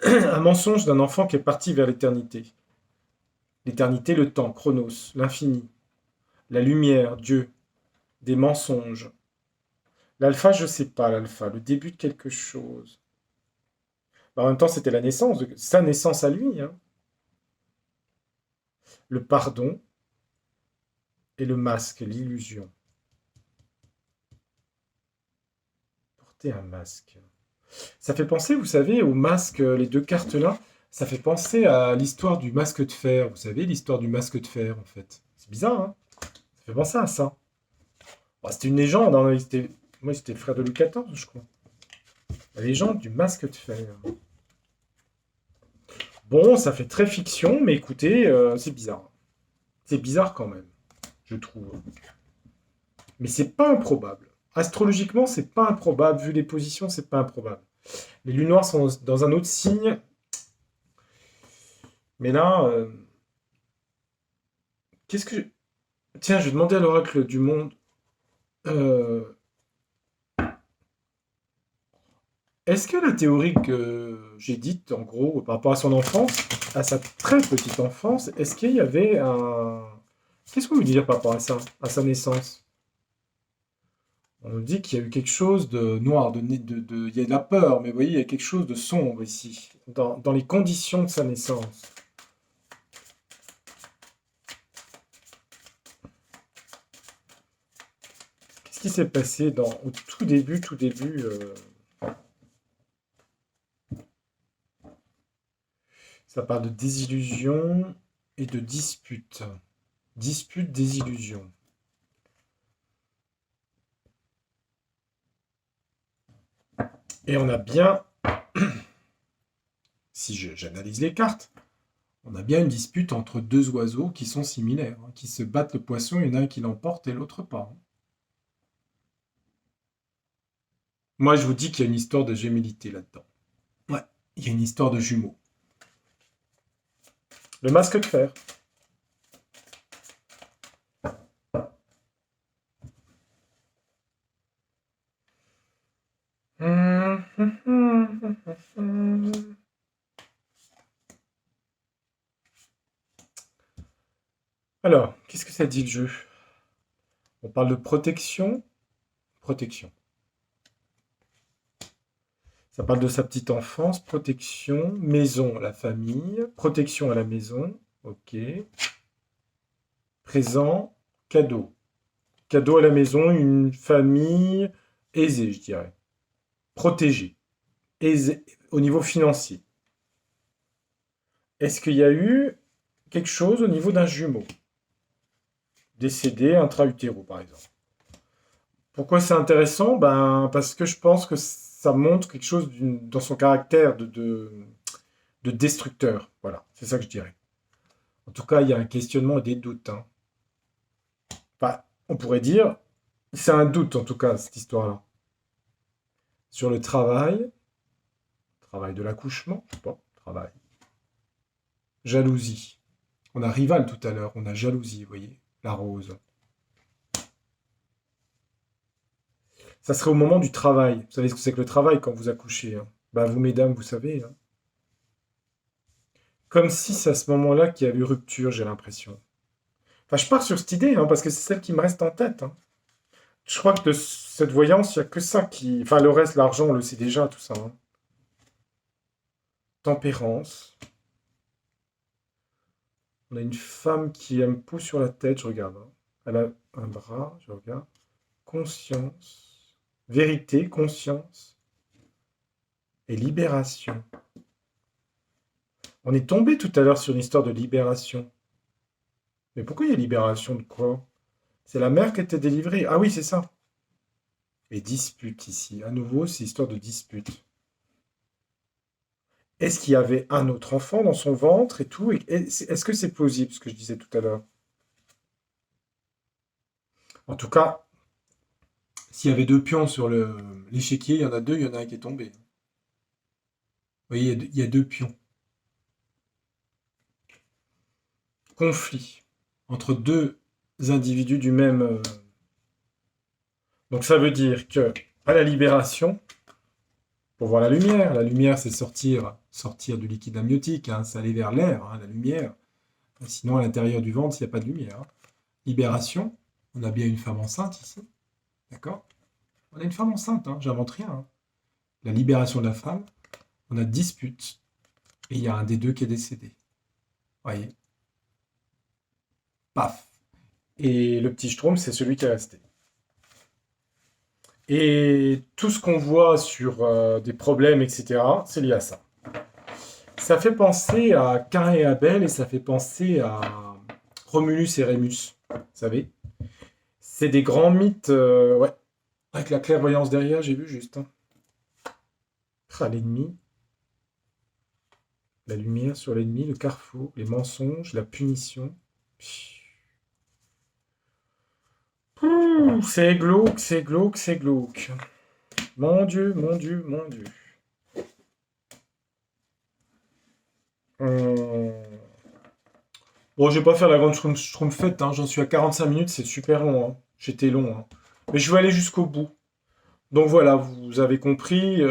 Un mensonge d'un enfant qui est parti vers l'éternité. L'éternité, le temps, Chronos, l'infini, la lumière, Dieu. des mensonges. L'alpha, je sais pas, l'alpha, le début de quelque chose. En même temps, c'était la naissance, sa naissance à lui, hein. Le pardon et le masque, l'illusion. Porter un masque. Ça fait penser, vous savez, au masque, les deux cartes là, ça fait penser à l'histoire du masque de fer. Vous savez, l'histoire du masque de fer, en fait. C'est bizarre, hein? Ça fait penser à ça. Bon, c'était une légende, hein. Moi, c'était le frère de Louis XIV, je crois. La légende du masque de fer. Bon, ça fait très fiction, mais écoutez, c'est bizarre. C'est bizarre quand même, je trouve. Mais c'est pas improbable. Astrologiquement, c'est pas improbable. Vu les positions, c'est pas improbable. Les lunes noires sont dans un autre signe. Mais là, qu'est-ce que... Tiens, je vais demander à l'oracle du monde. euh, Est-ce que la théorie que j'ai dite, en gros, par rapport à son enfance, à sa très petite enfance, est-ce qu'il y avait un... Qu'est-ce que vous voulez dire par rapport à ça, à sa naissance? On nous dit qu'il y a eu quelque chose de noir, il y a de la peur, mais vous voyez, il y a quelque chose de sombre ici, dans les conditions de sa naissance. Qu'est-ce qui s'est passé au tout début, ça parle de désillusion et de dispute. Dispute, désillusion. Et on a bien, si j'analyse les cartes, on a bien une dispute entre deux oiseaux qui sont similaires, hein, qui se battent le poisson, il y en a un qui l'emporte et l'autre pas, hein. Moi, je vous dis qu'il y a une histoire de gémilité là-dedans. Ouais, il y a une histoire de jumeaux. Le masque de fer. Alors, qu'est-ce que ça dit le jeu? On parle de protection. Protection. Ça parle de sa petite enfance, protection, maison, la famille, protection à la maison, ok. Présent, cadeau. Cadeau à la maison, une famille aisée, je dirais. Protégée. Aisée au niveau financier. Est-ce qu'il y a eu quelque chose au niveau d'un jumeau? Décédé intra-utéro, par exemple. Pourquoi c'est intéressant? Ben, parce que je pense que ça montre quelque chose dans son caractère de destructeur. Voilà, c'est ça que je dirais. En tout cas, il y a un questionnement et des doutes, hein. Enfin, on pourrait dire, c'est un doute en tout cas, cette histoire-là. Sur le travail, travail de l'accouchement, je sais pas, travail. Jalousie. On a rival tout à l'heure, on a jalousie, vous voyez, la rose. Ça serait au moment du travail. Vous savez ce que c'est que le travail quand vous accouchez, hein. Bah, vous, mesdames, vous savez, hein. Comme si c'est à ce moment-là qu'il y a eu rupture, j'ai l'impression. Enfin, je pars sur cette idée, hein, parce que c'est celle qui me reste en tête, hein. Je crois que de cette voyance, il n'y a que ça qui... Enfin, le reste, l'argent, on le sait déjà, tout ça, hein. Tempérance. On a une femme qui a un pot sur la tête, je regarde, hein. Elle a un bras, je regarde. Conscience. Vérité, conscience. Et libération. On est tombé tout à l'heure sur une histoire de libération. Mais pourquoi il y a libération de quoi? C'est la mère qui était délivrée. Ah oui, c'est ça. Et dispute ici. À nouveau, c'est histoire de dispute. Est-ce qu'il y avait un autre enfant dans son ventre et tout? Est-ce que c'est plausible, ce que je disais tout à l'heure? En tout cas, s'il y avait deux pions sur l'échiquier, il y en a deux, il y en a un qui est tombé. Vous voyez, il y a deux pions. Conflit entre deux individus du même... Donc ça veut dire que à la libération, pour voir la lumière c'est sortir du liquide amniotique, hein, c'est aller vers l'air, hein, la lumière. Sinon à l'intérieur du ventre, il n'y a pas de lumière, hein. Libération, on a bien une femme enceinte ici. D'accord? On a une femme enceinte, hein, j'invente rien, hein. La libération de la femme, on a dispute, et il y a un des deux qui est décédé. Voyez? Paf! Et le petit Schtroumpf, c'est celui qui est resté. Et tout ce qu'on voit sur des problèmes, etc., c'est lié à ça. Ça fait penser à Cain et Abel et ça fait penser à Romulus et Rémus, vous savez? C'est des grands mythes, ouais, avec la clairvoyance derrière, j'ai vu juste, hein. Ah, l'ennemi, la lumière sur l'ennemi, le carrefour, les mensonges, la punition. Ouh, c'est glauque, c'est glauque, c'est glauque. Mon Dieu, mon Dieu, mon Dieu. Hum. Bon, je vais pas faire la grande schtroumpfette, hein, j'en suis à 45 minutes, c'est super long, hein. J'étais long, hein. Mais je vais aller jusqu'au bout. Donc voilà, vous avez compris,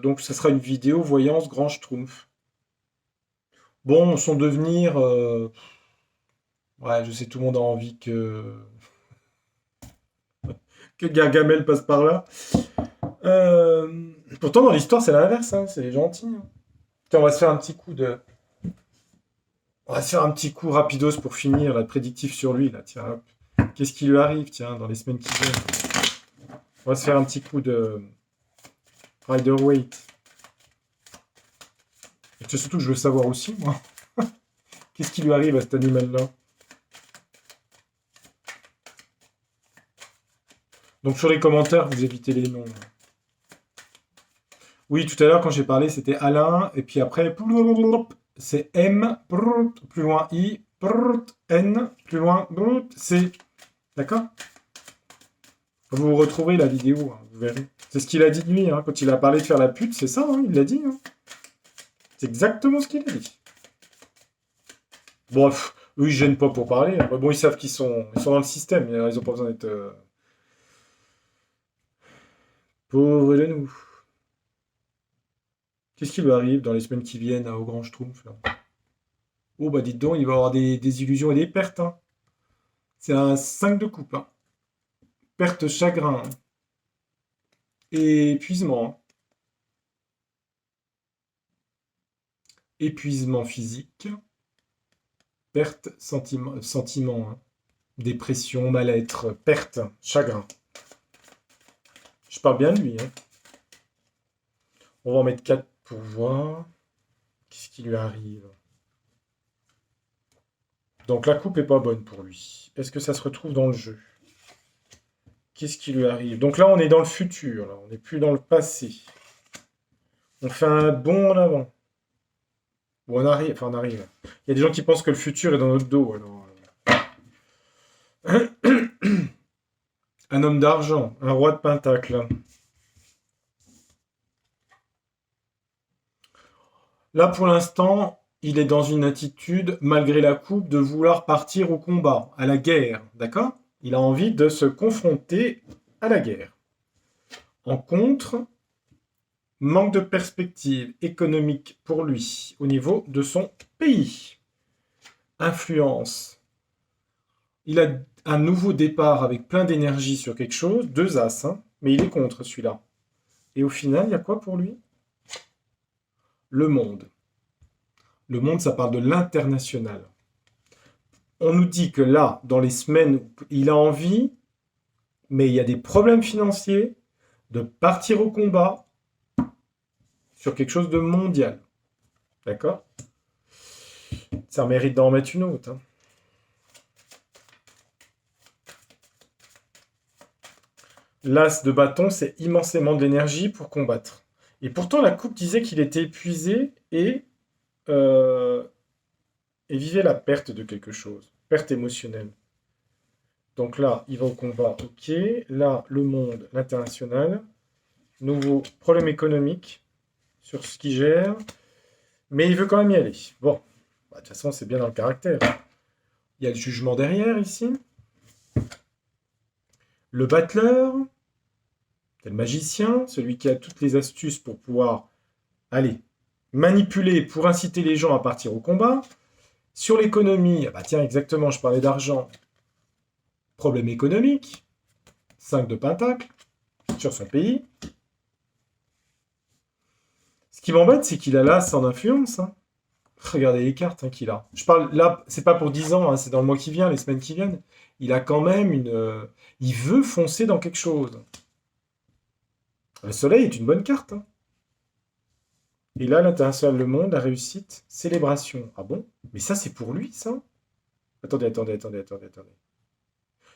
donc ça sera une vidéo voyance grand schtroumpf. Bon, son devenir, ouais, je sais, tout le monde a envie que Gargamel passe par là. Pourtant, dans l'histoire, c'est l'inverse, hein, c'est les gentils, hein. Tiens, on va se faire un petit coup de... On va se faire un petit coup rapidos pour finir, la prédictif sur lui, là, tiens, hop. Qu'est-ce qui lui arrive, tiens, dans les semaines qui viennent? On va se faire un petit coup de Rider-Waite. Et puis surtout, je veux savoir aussi, moi, qu'est-ce qui lui arrive à cet animal-là? Donc sur les commentaires, vous évitez les noms. Oui, tout à l'heure, quand j'ai parlé, c'était Alain, et puis après, c'est M, plus loin I, N, plus loin C. D'accord? Vous retrouverez la vidéo, hein, vous verrez. C'est ce qu'il a dit de lui, hein, quand il a parlé de faire la pute, c'est ça, hein, il l'a dit, hein. C'est exactement ce qu'il a dit. Bon, eux, ils gênent pas pour parler. Bon, ils savent ils sont dans le système, ils ont pas besoin d'être... Pauvre de nous. Qu'est-ce qui lui arrive dans les semaines qui viennent au Grand Schtroumpf, là? Oh, bah dites donc, il va avoir des illusions et des pertes, hein. C'est un 5 de coupe, hein. Perte, chagrin, hein. Et épuisement, hein. Épuisement physique, perte, sentiment, hein. Dépression, mal-être, perte, chagrin. Je parle bien de lui, hein. On va en mettre 4 pour voir. Qu'est-ce qui lui arrive? Donc la coupe est pas bonne pour lui. Est-ce que ça se retrouve dans le jeu? Qu'est-ce qui lui arrive? Donc là, on est dans le futur, là. On n'est plus dans le passé. On fait un bond en avant. Ou en arrière. Enfin, en arrière. Il y a des gens qui pensent que le futur est dans notre dos, alors... Un homme d'argent, un roi de pentacle. Là, pour l'instant, il est dans une attitude, malgré la coupe, de vouloir partir au combat, à la guerre, d'accord? Il a envie de se confronter à la guerre. En contre, manque de perspective économique pour lui au niveau de son pays. Influence. Il a un nouveau départ avec plein d'énergie sur quelque chose, 2 as, hein, mais il est contre celui-là. Et au final, il y a quoi pour lui? Le monde. Le monde, ça parle de l'international. On nous dit que là, dans les semaines, il a envie, mais il y a des problèmes financiers, de partir au combat sur quelque chose de mondial. D'accord? Ça mérite d'en mettre une autre, hein. L'as de bâton, c'est immensément de l'énergie pour combattre. Et pourtant, la coupe disait qu'il était épuisé euh, et vivait la perte de quelque chose. Perte émotionnelle. Donc là, il va au combat, ok. Là, le monde, l'international. Nouveau problème économique sur ce qu'il gère. Mais il veut quand même y aller. Bon, bah, de toute façon, c'est bien dans le caractère. Il y a le jugement derrière, ici. Le battleur. C'est le magicien, celui qui a toutes les astuces pour pouvoir, aller manipuler, pour inciter les gens à partir au combat. Sur l'économie, ah bah tiens, exactement, je parlais d'argent. Problème économique. 5 de pentacle sur son pays. Ce qui m'embête, c'est qu'il a l'as en influence. Hein. Regardez les cartes hein, qu'il a. Je parle là, c'est pas pour 10 ans, hein, c'est dans le mois qui vient, les semaines qui viennent. Il a quand même une. Il veut foncer dans quelque chose. Le soleil est une bonne carte. Hein. Et là, l'international, le monde, la réussite, célébration. Ah bon? Mais ça, c'est pour lui, ça? Attendez.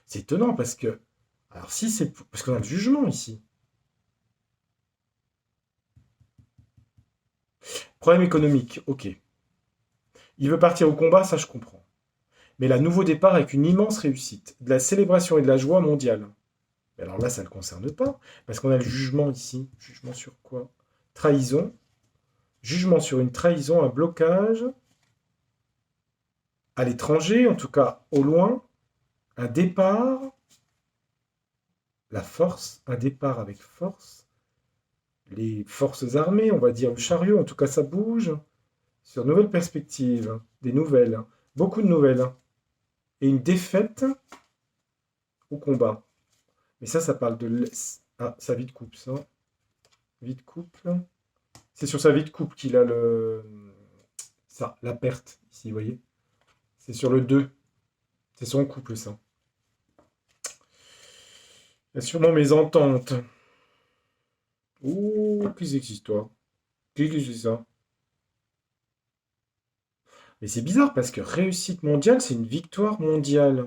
C'est étonnant parce que. Alors, si c'est. Parce qu'on a le jugement ici. Problème économique, ok. Il veut partir au combat, ça je comprends. Mais là, nouveau départ avec une immense réussite, de la célébration et de la joie mondiale. Mais alors là, ça ne le concerne pas, parce qu'on a le jugement ici. Jugement sur quoi? Trahison. Jugement sur une trahison, un blocage à l'étranger, en tout cas au loin, un départ, la force, un départ avec force, les forces armées, on va dire le chariot, en tout cas ça bouge, sur nouvelles perspectives, des nouvelles, beaucoup de nouvelles, et une défaite au combat. Mais ça parle de... Ah, sa vie de couple, ça. Vie de couple. C'est sur sa vie de couple qu'il a le... Ça, la perte, ici, vous voyez. C'est sur le 2. C'est son couple, ça. Il y a sûrement mes ententes. Ouh, qu'est-ce que c'est que cette histoire? Qu'est-ce que c'est ça? Mais c'est bizarre parce que réussite mondiale, c'est une victoire mondiale.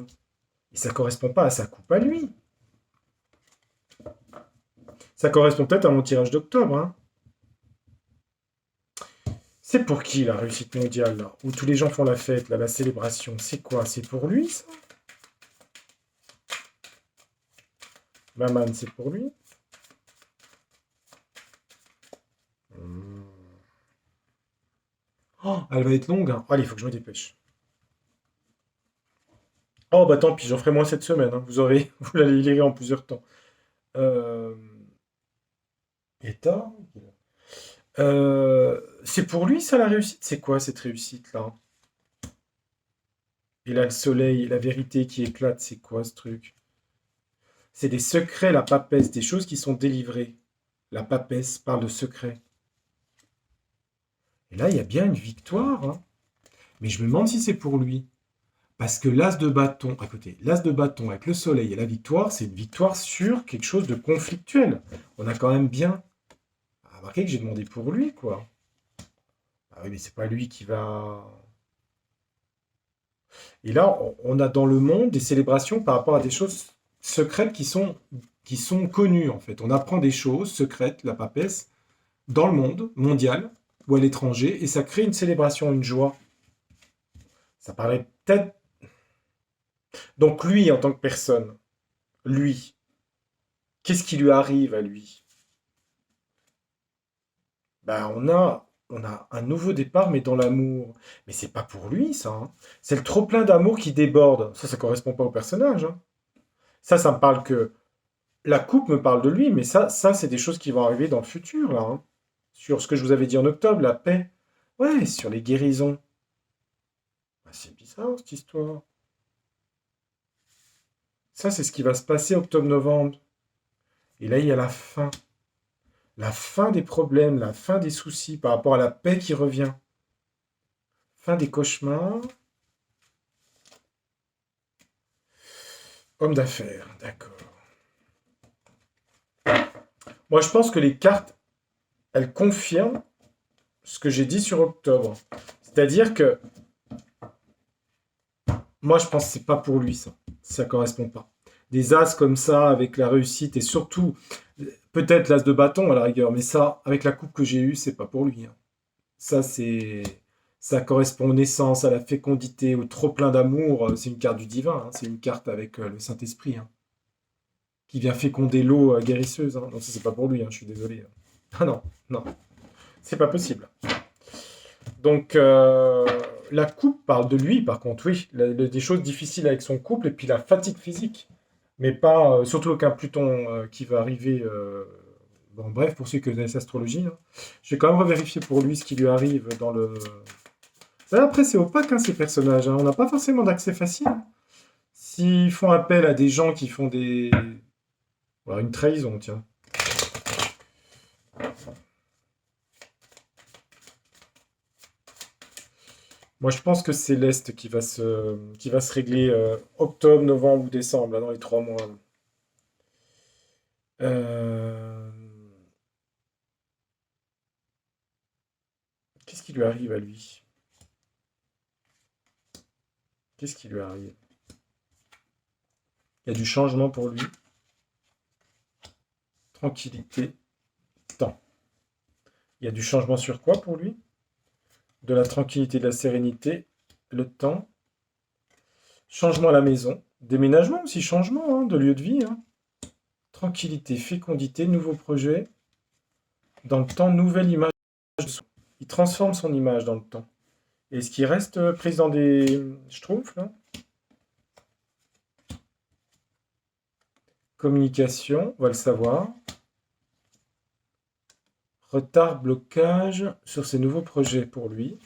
Et ça correspond pas à sa coupe à lui. Ça correspond peut-être à mon tirage d'octobre. Hein. C'est pour qui la réussite mondiale, là? Où tous les gens font la fête, là, la célébration. C'est quoi? C'est pour lui, ça? Maman, c'est pour lui? Oh, elle va être longue. Hein. Allez, il faut que je me dépêche. Oh, bah tant pis, j'en ferai moins cette semaine. Hein. Vous aurez, vous l'allez lire en plusieurs temps. Euh... État? C'est pour lui, ça, la réussite? C'est quoi, cette réussite-là? Et là, le soleil et la vérité qui éclate, c'est quoi, ce truc? C'est des secrets, la papesse, des choses qui sont délivrées. La papesse parle de secrets. Et là, il y a bien une victoire. Hein. Mais je me demande si c'est pour lui. Parce que l'as de bâton, à côté, l'as de bâton avec le soleil et la victoire, c'est une victoire sur quelque chose de conflictuel. On a quand même bien remarqué que j'ai demandé pour lui, quoi. Ah oui, mais c'est pas lui qui va... Et là, on a dans le monde des célébrations par rapport à des choses secrètes qui sont connues, en fait. On apprend des choses secrètes, la papesse, dans le monde mondial ou à l'étranger, et ça crée une célébration, une joie. Ça paraît peut-être... Donc lui, en tant que personne, lui, qu'est-ce qui lui arrive à lui? Ben, on a un nouveau départ, mais dans l'amour. Mais c'est pas pour lui, ça. Hein. C'est le trop-plein d'amour qui déborde. Ça correspond pas au personnage. Hein. Ça me parle que... La coupe me parle de lui, mais ça c'est des choses qui vont arriver dans le futur, là. Hein. Sur ce que je vous avais dit en octobre, la paix. Ouais, sur les guérisons. Ben, c'est bizarre, cette histoire. Ça, c'est ce qui va se passer octobre-novembre. Et là, il y a la fin. La fin des problèmes, la fin des soucis par rapport à la paix qui revient. Fin des cauchemars. Homme d'affaires, d'accord. Moi, je pense que les cartes, elles confirment ce que j'ai dit sur octobre. C'est-à-dire que moi, je pense que c'est pas pour lui, ça. Ça correspond pas. Des as comme ça, avec la réussite, et surtout, peut-être l'as de bâton à la rigueur, mais ça, avec la coupe que j'ai eue, c'est pas pour lui. Hein. Ça, c'est... Ça correspond aux naissances, à la fécondité, au trop-plein d'amour. C'est une carte du divin, hein. C'est une carte avec le Saint-Esprit, hein, qui vient féconder l'eau guérisseuse. Hein. Non, ça, c'est pas pour lui, hein, je suis désolé. Ah non, non, c'est pas possible. Donc, la coupe parle de lui, par contre, oui. Des choses difficiles avec son couple, et puis la fatigue physique. Mais pas, surtout avec un Pluton qui va arriver... Bon, bref, pour ceux qui connaissent l'astrologie, hein. Je vais quand même revérifier pour lui ce qui lui arrive dans le... Ça, après, c'est opaque, hein, ces personnages. Hein. On n'a pas forcément d'accès facile. Hein. S'ils font appel à des gens qui font Voilà, une trahison, tiens. Moi, je pense que c'est l'Est qui va se régler octobre, novembre ou décembre, là, dans les 3 mois. Euh, Qu'est-ce qui lui arrive à lui? Qu'est-ce qui lui arrive? Il y a du changement pour lui. Tranquillité, temps. Il y a du changement sur quoi pour lui? De la tranquillité, de la sérénité, le temps. Changement à la maison. Déménagement aussi, changement de lieu de vie. Tranquillité, fécondité, nouveau projet. Dans le temps, nouvelle image de soi. Il transforme son image dans le temps. Et ce qui reste président des Schtroumpfs, là? Communication, on va le savoir. Retard, blocage sur ses nouveaux projets pour lui.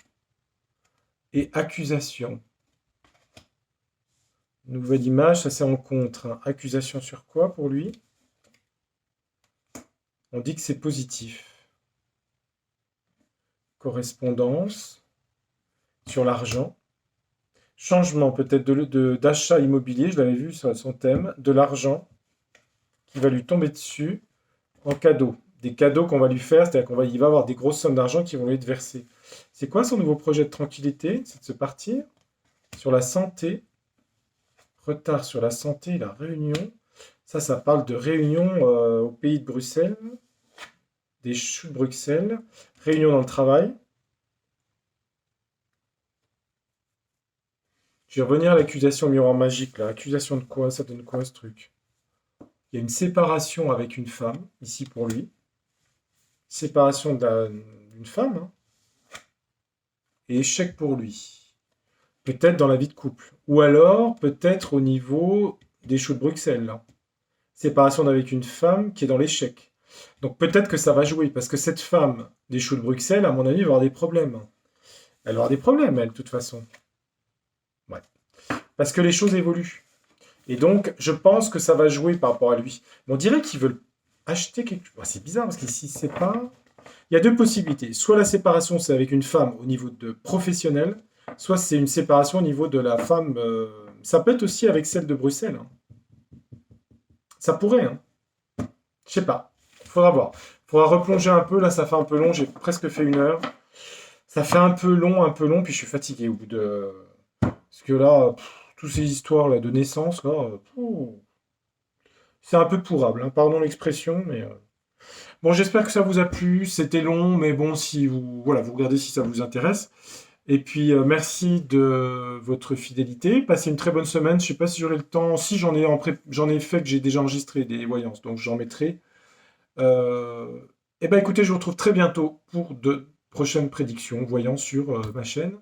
Et accusation. Nouvelle image, ça c'est en contre. Accusation sur quoi pour lui? On dit que c'est positif. Correspondance sur l'argent. Changement peut-être d'achat immobilier, je l'avais vu sur son thème, de l'argent qui va lui tomber dessus en cadeau. Des cadeaux qu'on va lui faire, c'est-à-dire il va avoir des grosses sommes d'argent qui vont lui être versées. C'est quoi son nouveau projet de tranquillité? C'est de se partir sur la santé. Retard sur la santé et la réunion. Ça parle de réunion au pays de Bruxelles, des choux de Bruxelles, réunion dans le travail. Je vais revenir à l'accusation miroir magique, là. Accusation de quoi? Ça donne quoi ce truc? Il y a une séparation avec une femme, ici pour lui. Séparation d'une femme, et échec pour lui. Peut-être dans la vie de couple. Ou alors, peut-être au niveau des choux de Bruxelles, là. Séparation avec une femme qui est dans l'échec. Donc peut-être que ça va jouer, parce que cette femme des choux de Bruxelles, à mon avis, va avoir des problèmes. Elle va avoir des problèmes, elle, de toute façon. Ouais. Parce que les choses évoluent. Et donc, je pense que ça va jouer par rapport à lui. Mais on dirait qu'ils veulent acheter quelque chose. C'est bizarre, parce qu'ici, c'est pas... Il y a deux possibilités. Soit la séparation, c'est avec une femme au niveau de professionnel, soit c'est une séparation au niveau de la femme... Ça peut être aussi avec celle de Bruxelles. Ça pourrait, Je sais pas. Faudra voir. Faudra replonger un peu. Là, ça fait un peu long. J'ai presque fait 1 heure. Ça fait un peu long, puis je suis fatigué au bout de... Parce que là, toutes ces histoires là, de naissance, là, c'est un peu pourrable. Pardon l'expression, mais... Bon, j'espère que ça vous a plu. C'était long, mais bon, si vous... Voilà, vous regardez si ça vous intéresse. Et puis, merci de votre fidélité. Passez une très bonne semaine. Je sais pas si j'aurai le temps. Si, j'en ai fait que j'ai déjà enregistré des voyances, donc j'en mettrai. Eh ben écoutez, je vous retrouve très bientôt pour de prochaines prédictions, voyant sur ma chaîne.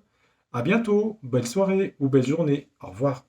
À bientôt, belle soirée ou belle journée. Au revoir.